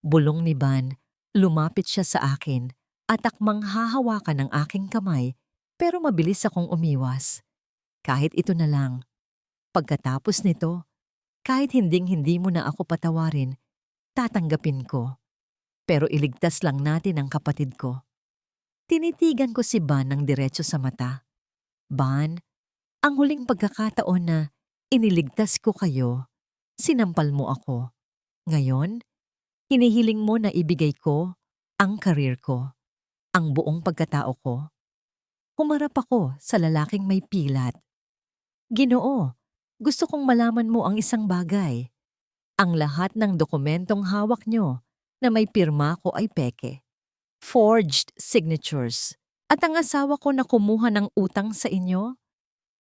Bulong ni Ban, lumapit siya sa akin at akmang hahawakan ng aking kamay pero mabilis akong umiwas. Kahit ito na lang. Pagkatapos nito, kahit hinding-hindi mo na ako patawarin, tatanggapin ko. Pero iligtas lang natin ang kapatid ko. Tinitigan ko si Ban ng diretso sa mata. Ban, ang huling pagkakataon na iniligtas ko kayo, sinampal mo ako. Ngayon, hinihiling mo na ibigay ko ang karir ko, ang buong pagkatao ko. Humarap ako sa lalaking may pilat. Ginoo, gusto kong malaman mo ang isang bagay. Ang lahat ng dokumentong hawak nyo na may pirma ko ay peke. Forged signatures. At ang asawa ko na kumuha ng utang sa inyo,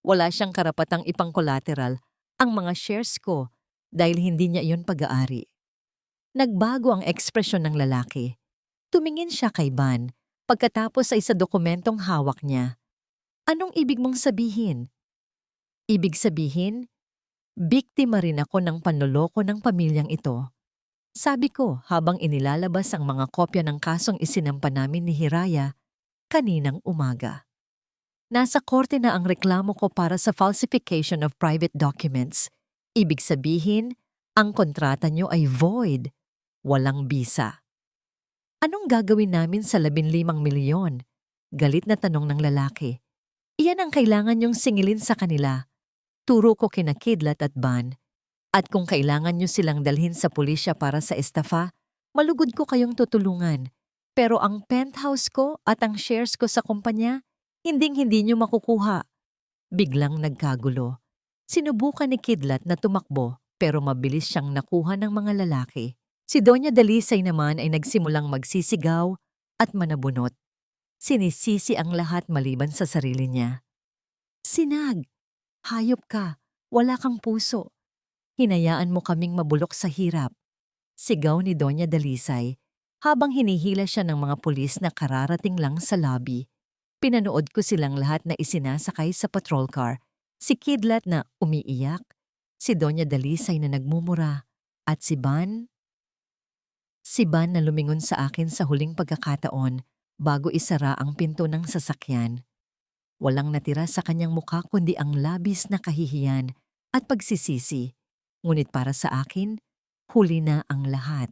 wala siyang karapatang ipang-collateral ang mga shares ko dahil hindi niya iyon pag-aari. Nagbago ang ekspresyon ng lalaki. Tumingin siya kay Ban Pagkatapos ay sa dokumentong hawak niya. Anong ibig mong sabihin? Ibig sabihin, biktima rin ako ng panloloko ng pamilyang ito. Sabi ko habang inilalabas ang mga kopya ng kasong isinampa namin ni Hiraya kaninang umaga. Nasa korte na ang reklamo ko para sa falsification of private documents. Ibig sabihin, ang kontrata nyo ay void, walang bisa. Anong gagawin namin sa 15 milyon? Galit na tanong ng lalaki. Iyan ang kailangan nyong singilin sa kanila. Turo ko kina Kidlat at Ban. At kung kailangan nyo silang dalhin sa pulisya para sa estafa, malugod ko kayong tutulungan. Pero ang penthouse ko at ang shares ko sa kumpanya, hinding-hindi nyo makukuha. Biglang nagkagulo. Sinubukan ni Kidlat na tumakbo pero mabilis siyang nakuha ng mga lalaki. Si Doña Dalisay naman ay nagsimulang magsisigaw at manabunot. Sinisisi ang lahat maliban sa sarili niya. Sinag, hayop ka, wala kang puso. Hinayaan mo kaming mabulok sa hirap. Sigaw ni Doña Dalisay habang hinihila siya ng mga pulis na kararating lang sa lobby. Pinanood ko silang lahat na isinasakay sa patrol car. Si Kidlat na umiiyak, si Doña Dalisay na nagmumura, at si Ban na lumingon sa akin sa huling pagkakataon bago isara ang pinto ng sasakyan. Walang natira sa kanyang mukha kundi ang labis na kahihiyan at pagsisisi. Ngunit para sa akin, huli na ang lahat.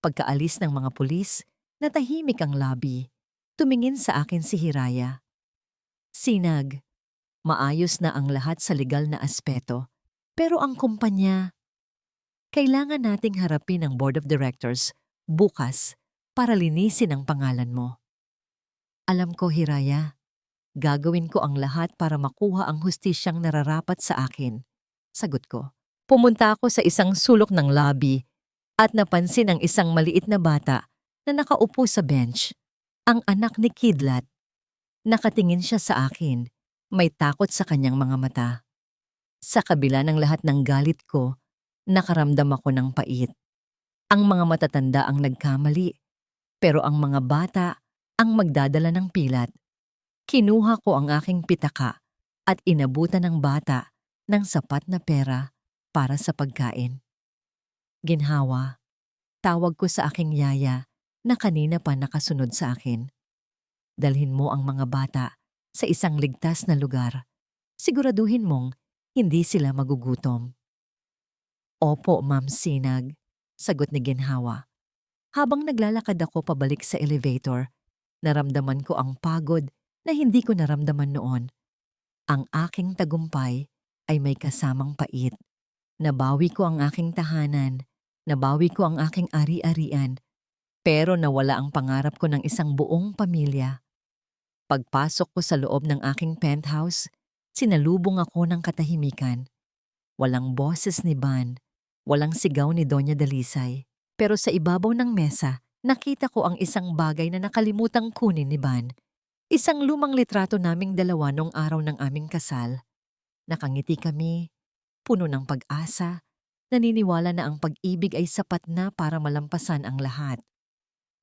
Pagkaalis ng mga pulis, natahimik ang lobby. Tumingin sa akin si Hiraya. Sinag, maayos na ang lahat sa legal na aspeto. Pero ang kumpanya, kailangan nating harapin ang board of directors bukas para linisin ang pangalan mo. Alam ko, Hiraya, gagawin ko ang lahat para makuha ang hustisyang nararapat sa akin. Sagot ko. Pumunta ako sa isang sulok ng lobby at napansin ang isang maliit na bata na nakaupo sa bench. Ang anak ni Kidlat. Nakatingin siya sa akin. May takot sa kanyang mga mata. Sa kabila ng lahat ng galit ko, nakaramdam ako ng pait. Ang mga matatanda ang nagkamali, pero ang mga bata ang magdadala ng pilat. Kinuha ko ang aking pitaka at inabutan ng bata ng sapat na pera para sa pagkain. Ginhawa, tawag ko sa aking yaya na kanina pa nakasunod sa akin. Dalhin mo ang mga bata sa isang ligtas na lugar. Siguraduhin mong hindi sila magugutom. Opo, Ma'am Sinag, sagot ni Ginhawa. Habang naglalakad ako pabalik sa elevator, naramdaman ko ang pagod na hindi ko naramdaman noon. Ang aking tagumpay ay may kasamang pait. Nabawi ko ang aking tahanan, nabawi ko ang aking ari-arian, pero nawala ang pangarap ko ng isang buong pamilya. Pagpasok ko sa loob ng aking penthouse, sinalubong ako ng katahimikan. Walang boses ni Ban, walang sigaw ni Doña Dalisay, pero sa ibabaw ng mesa, nakita ko ang isang bagay na nakalimutang kunin ni Ban. Isang lumang litrato naming dalawa noong araw ng aming kasal. Nakangiti kami, puno ng pag-asa, naniniwala na ang pag-ibig ay sapat na para malampasan ang lahat.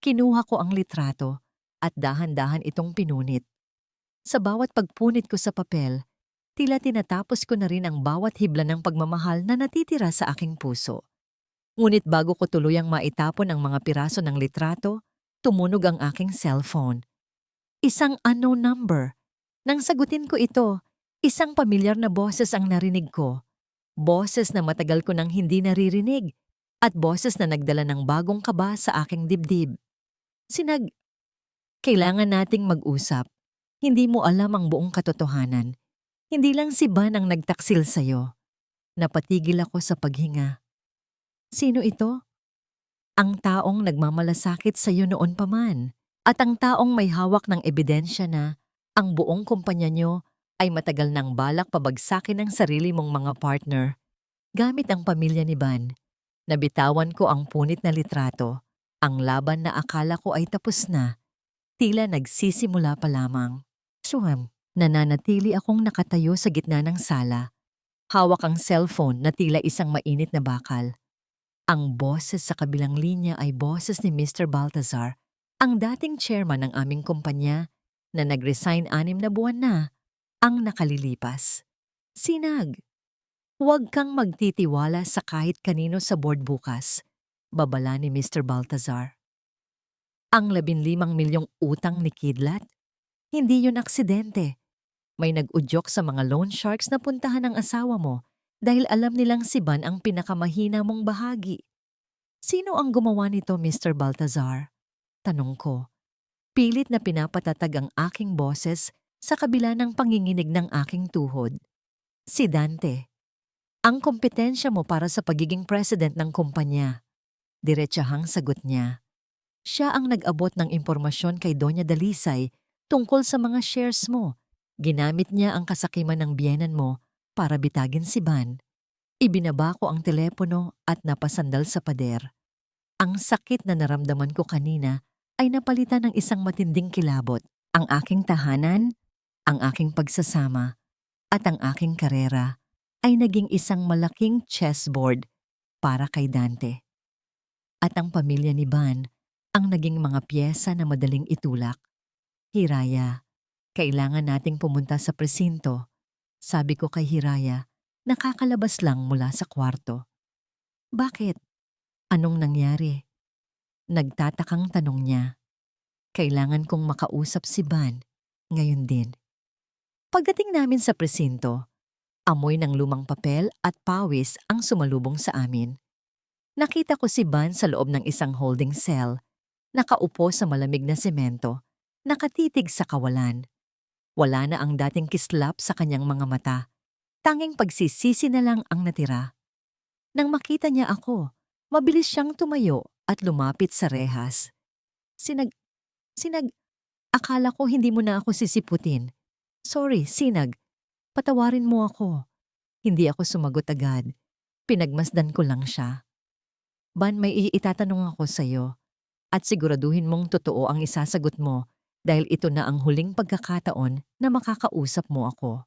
Kinuha ko ang litrato at dahan-dahan itong pinunit. Sa bawat pagpunit ko sa papel, tila tinatapos ko na rin ang bawat hibla ng pagmamahal na natitira sa aking puso. Ngunit bago ko tuluyang maitapon ang mga piraso ng litrato, tumunog ang aking cellphone. Isang unknown number. Nang sagutin ko ito, isang pamilyar na boses ang narinig ko. Boses na matagal ko nang hindi naririnig at boses na nagdala ng bagong kaba sa aking dibdib. Sinag, kailangan nating mag-usap. Hindi mo alam ang buong katotohanan. Hindi lang si Ban ang nagtaksil sa'yo. Napatigil ako sa paghinga. Sino ito? Ang taong nagmamalasakit sa'yo noon pa man. At ang taong may hawak ng ebidensya na ang buong kumpanya nyo ay matagal nang balak pabagsakin ng sarili mong mga partner. Gamit ang pamilya ni Ban, nabitawan ko ang punit na litrato. Ang laban na akala ko ay tapos na, tila nagsisimula pa lamang. Nananatili akong nakatayo sa gitna ng sala. Hawak ang cellphone na tila isang mainit na bakal. Ang boses sa kabilang linya ay boses ni Mr. Baltazar Ang dating chairman ng aming kumpanya na nag-resign 6 na buwan na ang nakalilipas. Sinag, huwag kang magtitiwala sa kahit kanino sa board bukas, babala ni Mr. Baltazar. Ang 15 milyong utang ni Kidlat? Hindi yun aksidente. May nag-udyok sa mga loan sharks na puntahan ng asawa mo dahil alam nilang si Ban ang pinakamahina mong bahagi. Sino ang gumawa nito, Mr. Baltazar? Tanong ko. Pilit na pinapatatag ang aking boses sa kabila ng panginginig ng aking tuhod. Si Dante. Ang kompetensya mo para sa pagiging president ng kumpanya. Diretsahang sagot niya. Siya ang nag-abot ng impormasyon kay Doña Dalisay tungkol sa mga shares mo. Ginamit niya ang kasakiman ng biyenan mo para bitagin si Ban. Ibinaba ko ang telepono at napasandal sa pader. Ang sakit na naramdaman ko kanina ay napalitan ng isang matinding kilabot. Ang aking tahanan, ang aking pagsasama, at ang aking karera ay naging isang malaking chessboard para kay Dante. At ang pamilya ni Ban ang naging mga piyesa na madaling itulak. Hiraya, kailangan nating pumunta sa presinto. Sabi ko kay Hiraya, nakakalabas lang mula sa kwarto. Bakit? Anong nangyari? Nagtatakang tanong niya. Kailangan kong makausap si Ban ngayon din. Pagdating namin sa presinto, amoy ng lumang papel at pawis ang sumalubong sa amin. Nakita ko si Ban sa loob ng isang holding cell, nakaupo sa malamig na semento, nakatitig sa kawalan. Wala na ang dating kislap sa kanyang mga mata. Tanging pagsisisi na lang ang natira. Nang makita niya ako, mabilis siyang tumayo at lumapit sa rehas. Sinag, akala ko hindi mo na ako sisiputin. Sorry, Sinag. Patawarin mo ako. Hindi ako sumagot agad. Pinagmasdan ko lang siya. Ban, may itatanong ako sa'yo. At siguraduhin mong totoo ang isasagot mo dahil ito na ang huling pagkakataon na makakausap mo ako.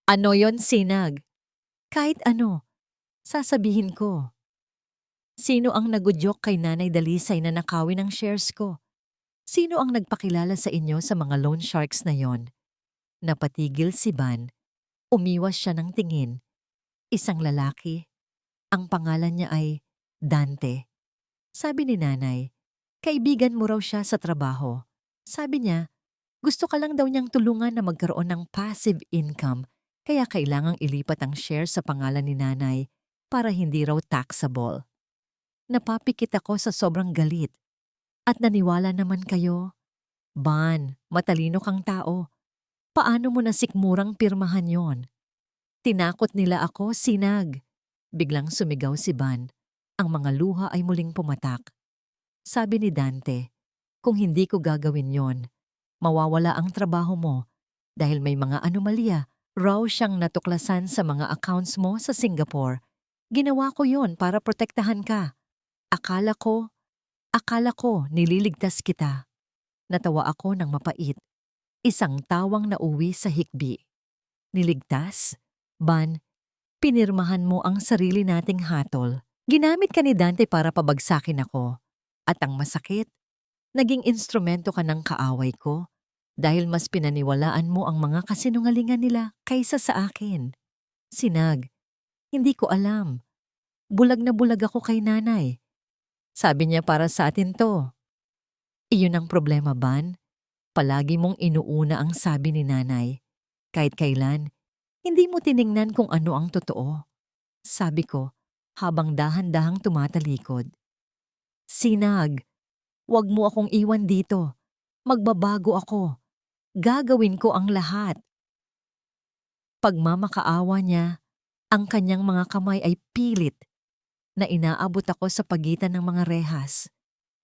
Ano yon, Sinag? Kahit ano, sasabihin ko. Sino ang nagudyok kay Nanay Dalisay na nakawin ang shares ko? Sino ang nagpakilala sa inyo sa mga loan sharks na yon? Napatigil si Ban. Umiwas siya ng tingin. Isang lalaki. Ang pangalan niya ay Dante. Sabi ni Nanay, kaibigan mo raw siya sa trabaho. Sabi niya, gusto ka lang daw niyang tulungan na magkaroon ng passive income kaya kailangang ilipat ang share sa pangalan ni Nanay para hindi raw taxable. Napapikit ako sa sobrang galit. At naniwala naman kayo? Ban, matalino kang tao. Paano mo nasikmurang pirmahan yon? Tinakot nila ako, Sinag. Biglang sumigaw si Ban. Ang mga luha ay muling pumatak. Sabi ni Dante, kung hindi ko gagawin yon, mawawala ang trabaho mo dahil may mga anomalya raw siyang natuklasan sa mga accounts mo sa Singapore. Ginawa ko yon para protektahan ka. Akala ko nililigtas kita. Natawa ako ng mapait. Isang tawang nauwi sa hikbi. Niligtas? Ban, pinirmahan mo ang sarili nating hatol. Ginamit ka ni Dante para pabagsakin ako. At ang masakit, naging instrumento ka ng kaaway ko dahil mas pinaniwalaan mo ang mga kasinungalingan nila kaysa sa akin. Sinag, hindi ko alam. Bulag na bulag ako kay Nanay. Sabi niya para sa atin to. Iyon ang problema, Ban. Palagi mong inuuna ang sabi ni Nanay. Kahit kailan, hindi mo tiningnan kung ano ang totoo. Sabi ko, habang dahan-dahang tumatalikod. Sinag, wag mo akong iwan dito. Magbabago ako. Gagawin ko ang lahat. Pagmamakaawa niya, ang kanyang mga kamay ay pilit na inaabot ako sa pagitan ng mga rehas.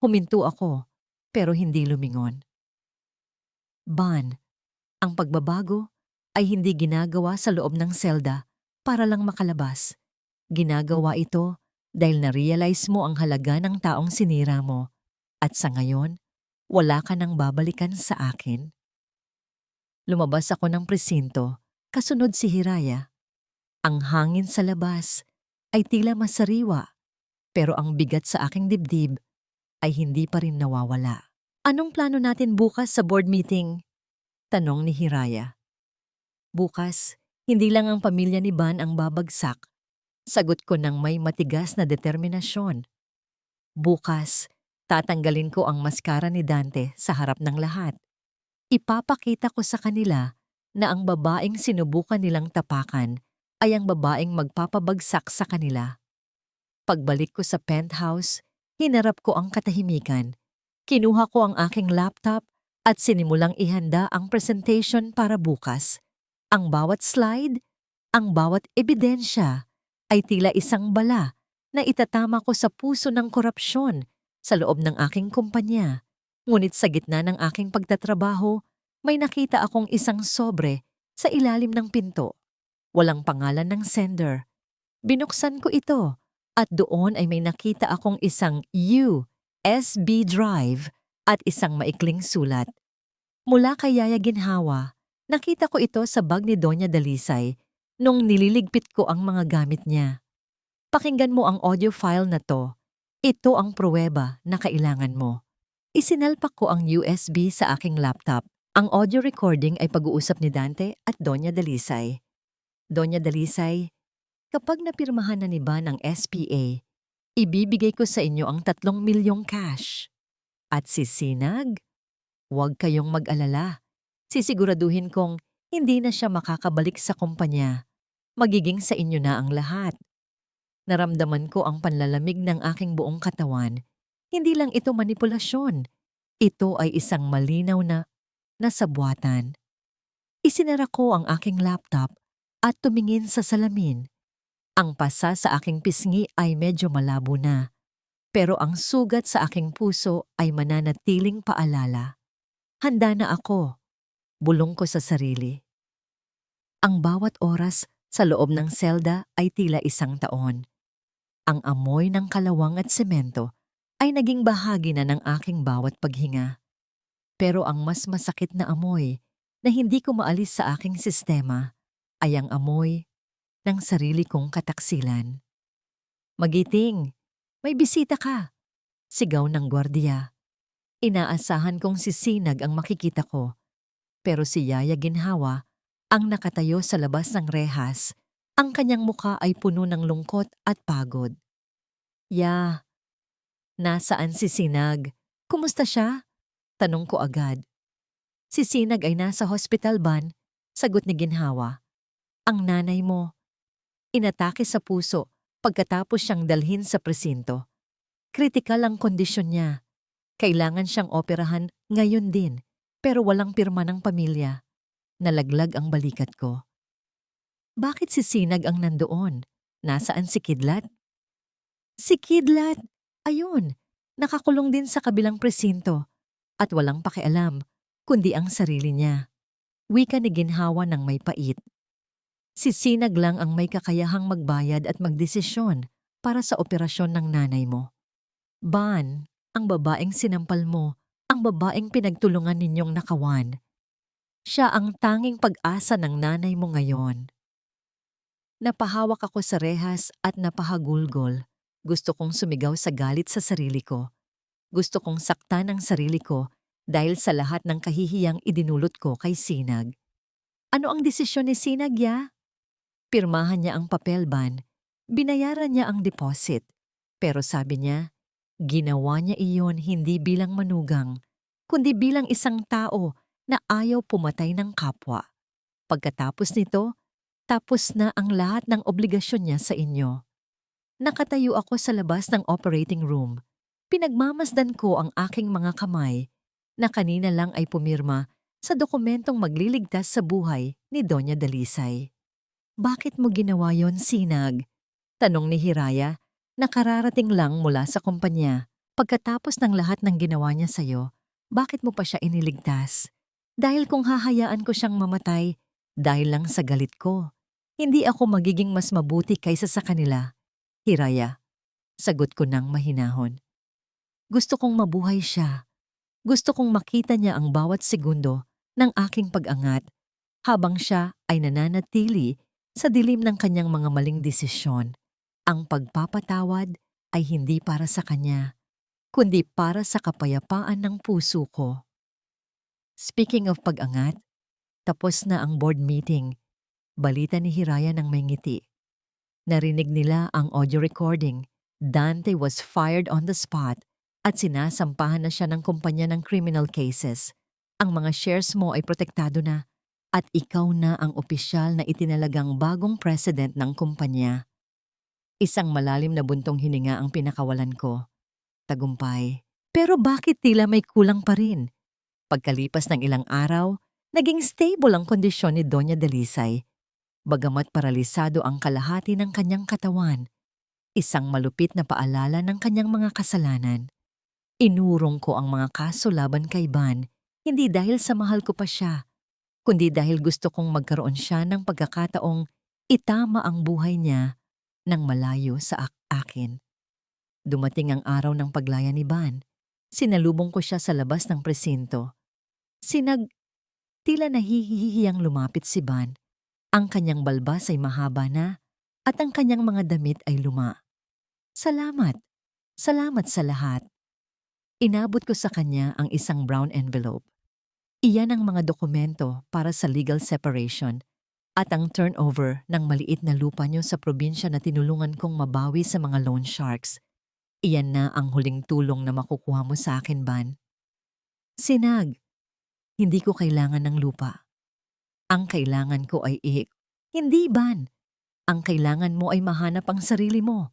Huminto ako, pero hindi lumingon. Ban, ang pagbabago ay hindi ginagawa sa loob ng selda para lang makalabas. Ginagawa ito dahil na-realize mo ang halaga ng taong sinira mo at sa ngayon, wala ka nang babalikan sa akin. Lumabas ako ng presinto, kasunod si Hiraya. Ang hangin sa labas ay tila masariwa, pero ang bigat sa aking dibdib ay hindi pa rin nawawala. Anong plano natin bukas sa board meeting? Tanong ni Hiraya. Bukas, hindi lang ang pamilya ni Ban ang babagsak. Sagot ko ng may matigas na determinasyon. Bukas, tatanggalin ko ang maskara ni Dante sa harap ng lahat. Ipapakita ko sa kanila na ang babaeng sinubukan nilang tapakan ay ang babaeng magpapabagsak sa kanila. Pagbalik ko sa penthouse, hinarap ko ang katahimikan. Kinuha ko ang aking laptop at sinimulang ihanda ang presentation para bukas. Ang bawat slide, ang bawat ebidensya ay tila isang bala na itatama ko sa puso ng korupsyon sa loob ng aking kumpanya. Ngunit sa gitna ng aking pagtatrabaho, may nakita akong isang sobre sa ilalim ng pinto. Walang pangalan ng sender. Binuksan ko ito at doon ay may nakita akong isang USB drive at isang maikling sulat. Mula kay Yaya Ginhawa, nakita ko ito sa bag ni Doña Dalisay nung nililigpit ko ang mga gamit niya. Pakinggan mo ang audio file na to. Ito ang pruweba na kailangan mo. Isinalpak ko ang USB sa aking laptop. Ang audio recording ay pag-uusap ni Dante at Doña Dalisay. Doña Dalisay, kapag napirmahan na ni Ban ang SPA, ibibigay ko sa inyo ang 3 milyong cash. At si Sinag, huwag kayong mag-alala. Sisiguraduhin kong hindi na siya makakabalik sa kumpanya. Magiging sa inyo na ang lahat. Naramdaman ko ang panlalamig ng aking buong katawan. Hindi lang ito manipulasyon. Ito ay isang malinaw na nasabwatan. Isinara ko ang aking laptop at tumingin sa salamin. Ang pasa sa aking pisngi ay medyo malabo na, pero ang sugat sa aking puso ay mananatiling paalala. Handa na ako, bulong ko sa sarili. Ang bawat oras sa loob ng selda ay tila 1 taon. Ang amoy ng kalawang at semento ay naging bahagi na ng aking bawat paghinga. Pero ang mas masakit na amoy na hindi ko maalis sa aking sistema ay ang amoy ng sarili kong kataksilan. Magiting, may bisita ka, sigaw ng gwardiya. Inaasahan kong si Sinag ang makikita ko, pero si Yaya Ginhawa ang nakatayo sa labas ng rehas. Ang kanyang muka ay puno ng lungkot at pagod. Ya, nasaan si Sinag? Kumusta siya? Tanong ko agad. Si Sinag ay nasa hospital, Ban, sagot ni Ginhawa. Ang nanay mo, inatake sa puso pagkatapos siyang dalhin sa presinto. Kritikal ang kondisyon niya. Kailangan siyang operahan ngayon din, pero walang pirma ng pamilya. Nalaglag ang balikat ko. Bakit si Sinag ang nandoon? Nasaan si Kidlat? Si Kidlat! Ayun, nakakulong din sa kabilang presinto at walang pakialam, kundi ang sarili niya. Wika ni Ginhawa ng may pait. Si Sinag lang ang may kakayahang magbayad at magdesisyon para sa operasyon ng nanay mo. Ban, ang babaeng sinampal mo, ang babaeng pinagtulungan ninyong nakawan. Siya ang tanging pag-asa ng nanay mo ngayon. Napahawak ako sa rehas at napahagulgol. Gusto kong sumigaw sa galit sa sarili ko. Gusto kong saktan ang sarili ko dahil sa lahat ng kahihiyang idinulot ko kay Sinag. Ano ang desisyon ni Sinag, ya? Pirmahan niya ang papel, Ban. Binayaran niya ang deposit. Pero sabi niya, ginawa niya iyon hindi bilang manugang, kundi bilang isang tao na ayaw pumatay ng kapwa. Pagkatapos nito, tapos na ang lahat ng obligasyon niya sa inyo. Nakatayo ako sa labas ng operating room. Pinagmamasdan ko ang aking mga kamay na kanina lang ay pumirma sa dokumentong magliligtas sa buhay ni Doña Dalisay. Bakit mo ginawa yon, Sinag? Tanong ni Hiraya na kararating lang mula sa kumpanya. Pagkatapos ng lahat ng ginawa niya sa'yo, bakit mo pa siya iniligtas? Dahil kung hahayaan ko siyang mamatay, dahil lang sa galit ko, hindi ako magiging mas mabuti kaysa sa kanila. Hiraya, sagot ko ng mahinahon. Gusto kong mabuhay siya. Gusto kong makita niya ang bawat segundo ng aking pag-angat habang siya ay nananatili sa dilim ng kanyang mga maling desisyon. Ang pagpapatawad ay hindi para sa kanya. kundi para sa kapayapaan ng puso ko. Speaking of pag-angat, tapos na ang board meeting. Balita ni Hiraya ng may ngiti. Narinig nila ang audio recording. Dante was fired on the spot at sinasampahan na siya ng kumpanya ng criminal cases. Ang mga shares mo ay protektado na at ikaw na ang opisyal na itinalagang bagong president ng kumpanya. Isang malalim na buntong hininga ang pinakawalan ko. Tagumpay. Pero bakit tila may kulang pa rin? Pagkalipas ng ilang araw, naging stable ang kondisyon ni Doña Delisay. Bagamat paralisado ang kalahati ng kanyang katawan, isang malupit na paalala ng kanyang mga kasalanan. Inurong ko ang mga kaso laban kay Van, hindi dahil sa mahal ko pa siya, kundi dahil gusto kong magkaroon siya ng pagkakataong itama ang buhay niya nang malayo sa akin. Dumating ang araw ng paglaya ni Van. Sinalubong ko siya sa labas ng presinto. Tila nahihihiyang lumapit si Van. Ang kanyang balbas ay mahaba na at ang kanyang mga damit ay luma. Salamat. Salamat sa lahat. Inabot ko sa kanya ang isang brown envelope. Iyan ang mga dokumento para sa legal separation at ang turnover ng maliit na lupa niyo sa probinsya na tinulungan kong mabawi sa mga loan sharks. Iyan na ang huling tulong na makukuha mo sa akin, Van. Sinag, hindi ko kailangan ng lupa. Ang kailangan ko ay Hindi, Van. Ang kailangan mo ay mahanap ang sarili mo.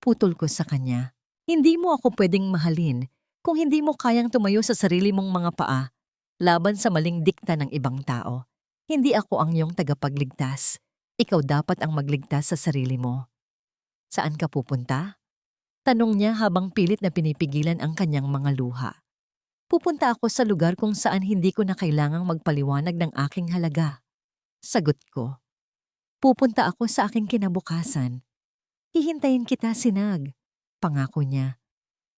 Putol ko sa kanya. Hindi mo ako pwedeng mahalin kung hindi mo kayang tumayo sa sarili mong mga paa laban sa maling dikta ng ibang tao. Hindi ako ang iyong tagapagligtas. Ikaw dapat ang magligtas sa sarili mo. Saan ka pupunta? Tanong niya habang pilit na pinipigilan ang kanyang mga luha. Pupunta ako sa lugar kung saan hindi ko na kailangang magpaliwanag ng aking halaga. Sagot ko. Pupunta ako sa aking kinabukasan. Hihintayin kita, Sinag. Pangako niya.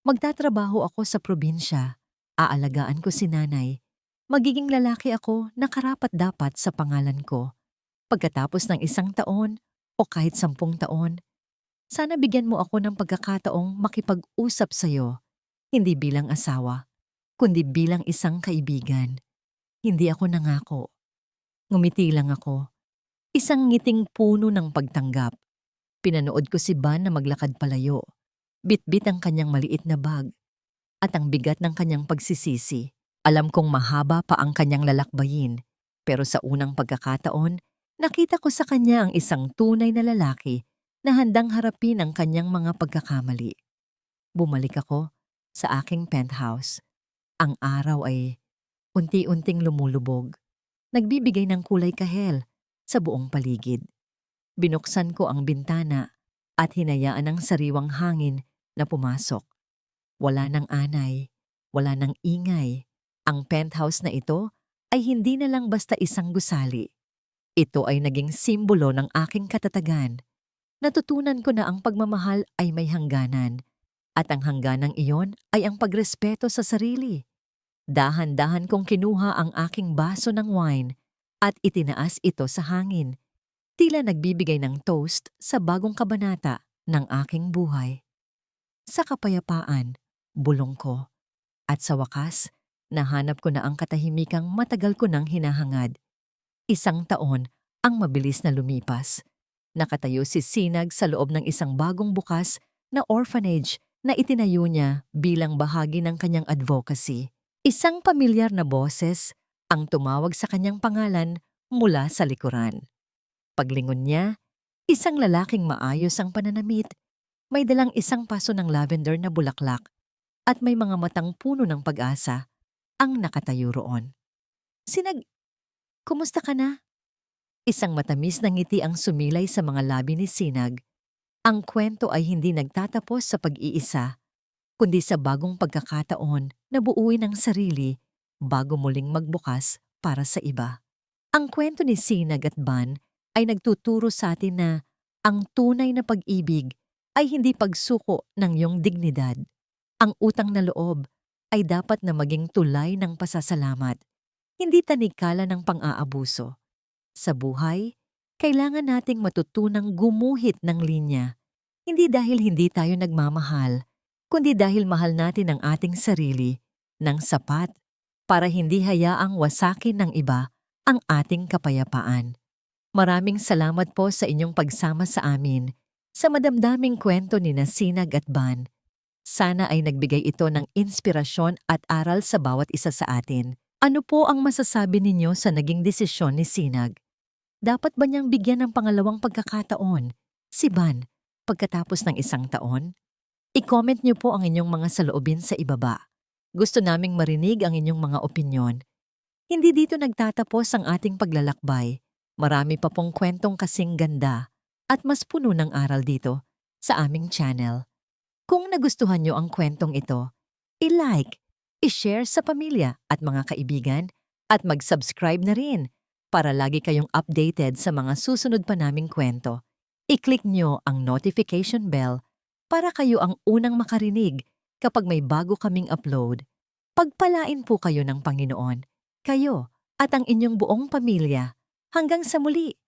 Magtatrabaho ako sa probinsya. Aalagaan ko si nanay. Magiging lalaki ako na karapat-dapat sa pangalan ko. Pagkatapos ng 1 taon o kahit 10 taon, sana bigyan mo ako ng pagkakataong makipag-usap sa'yo, hindi bilang asawa, kundi bilang isang kaibigan. Hindi ako nangako. Ngumiti lang ako. Isang ngiting puno ng pagtanggap. Pinanood ko si Van na maglakad palayo. Bitbit ang kanyang maliit na bag at ang bigat ng kanyang pagsisisi. Alam kong mahaba pa ang kanyang lalakbayin, pero sa unang pagkakataon, nakita ko sa kanya ang isang tunay na lalaki na handang harapin ang kanyang mga pagkakamali. Bumalik ako sa aking penthouse. Ang araw ay unti-unting lumulubog. Nagbibigay ng kulay kahel sa buong paligid. Binuksan ko ang bintana at hinayaan ang sariwang hangin na pumasok. Wala ng anay, wala ng ingay. Ang penthouse na ito ay hindi na lang basta isang gusali. Ito ay naging simbolo ng aking katatagan. Natutunan ko na ang pagmamahal ay may hangganan at ang hangganang iyon ay ang pagrespeto sa sarili. Dahan-dahan kong kinuha ang aking baso ng wine at itinaas ito sa hangin. Tila nagbibigay ng toast sa bagong kabanata ng aking buhay. Sa kapayapaan, bulong ko. At sa wakas, nahanap ko na ang katahimikang matagal ko nang hinahangad. 1 taon ang mabilis na lumipas. Nakatayo si Sinag sa loob ng isang bagong bukas na orphanage na itinayo niya bilang bahagi ng kanyang advocacy. Isang pamilyar na boses ang tumawag sa kanyang pangalan mula sa likuran. Paglingon niya, isang lalaking maayos ang pananamit, may dalang 1 paso ng lavender na bulaklak at may mga matang puno ng pag-asa ang nakatayo roon. Sinag, kumusta ka na? Isang matamis na ngiti ang sumilay sa mga labi ni Sinag. Ang kwento ay hindi nagtatapos sa pag-iisa, kundi sa bagong pagkakataon na buuin ang sarili bago muling magbukas para sa iba. Ang kwento ni Sinag at Van ay nagtuturo sa atin na ang tunay na pag-ibig ay hindi pagsuko ng iyong dignidad. Ang utang na loob ay dapat na maging tulay ng pasasalamat, hindi tanikala ng pang-aabuso. Sa buhay, kailangan nating matutunang gumuhit ng linya, hindi dahil hindi tayo nagmamahal, kundi dahil mahal natin ang ating sarili ng sapat para hindi hayaang wasakin ng iba ang ating kapayapaan. Maraming salamat po sa inyong pagsama sa amin sa madamdaming kwento ni Sinag at Van. Sana ay nagbigay ito ng inspirasyon at aral sa bawat isa sa atin. Ano po ang masasabi ninyo sa naging desisyon ni Sinag? Dapat ba niyang bigyan ng pangalawang pagkakataon si Van pagkatapos ng 1 taon? I-comment niyo po ang inyong mga saloobin sa ibaba. Gusto naming marinig ang inyong mga opinyon. Hindi dito nagtatapos ang ating paglalakbay. Marami pa pong kwentong kasing ganda at mas puno ng aral dito sa aming channel. Kung nagustuhan niyo ang kwentong ito, i-like, i-share sa pamilya at mga kaibigan at mag-subscribe na rin para lagi kayong updated sa mga susunod pa naming kwento. I-click niyo ang notification bell para kayo ang unang makarinig kapag may bago kaming upload. Pagpalain po kayo ng Panginoon, kayo at ang inyong buong pamilya. Hanggang sa muli!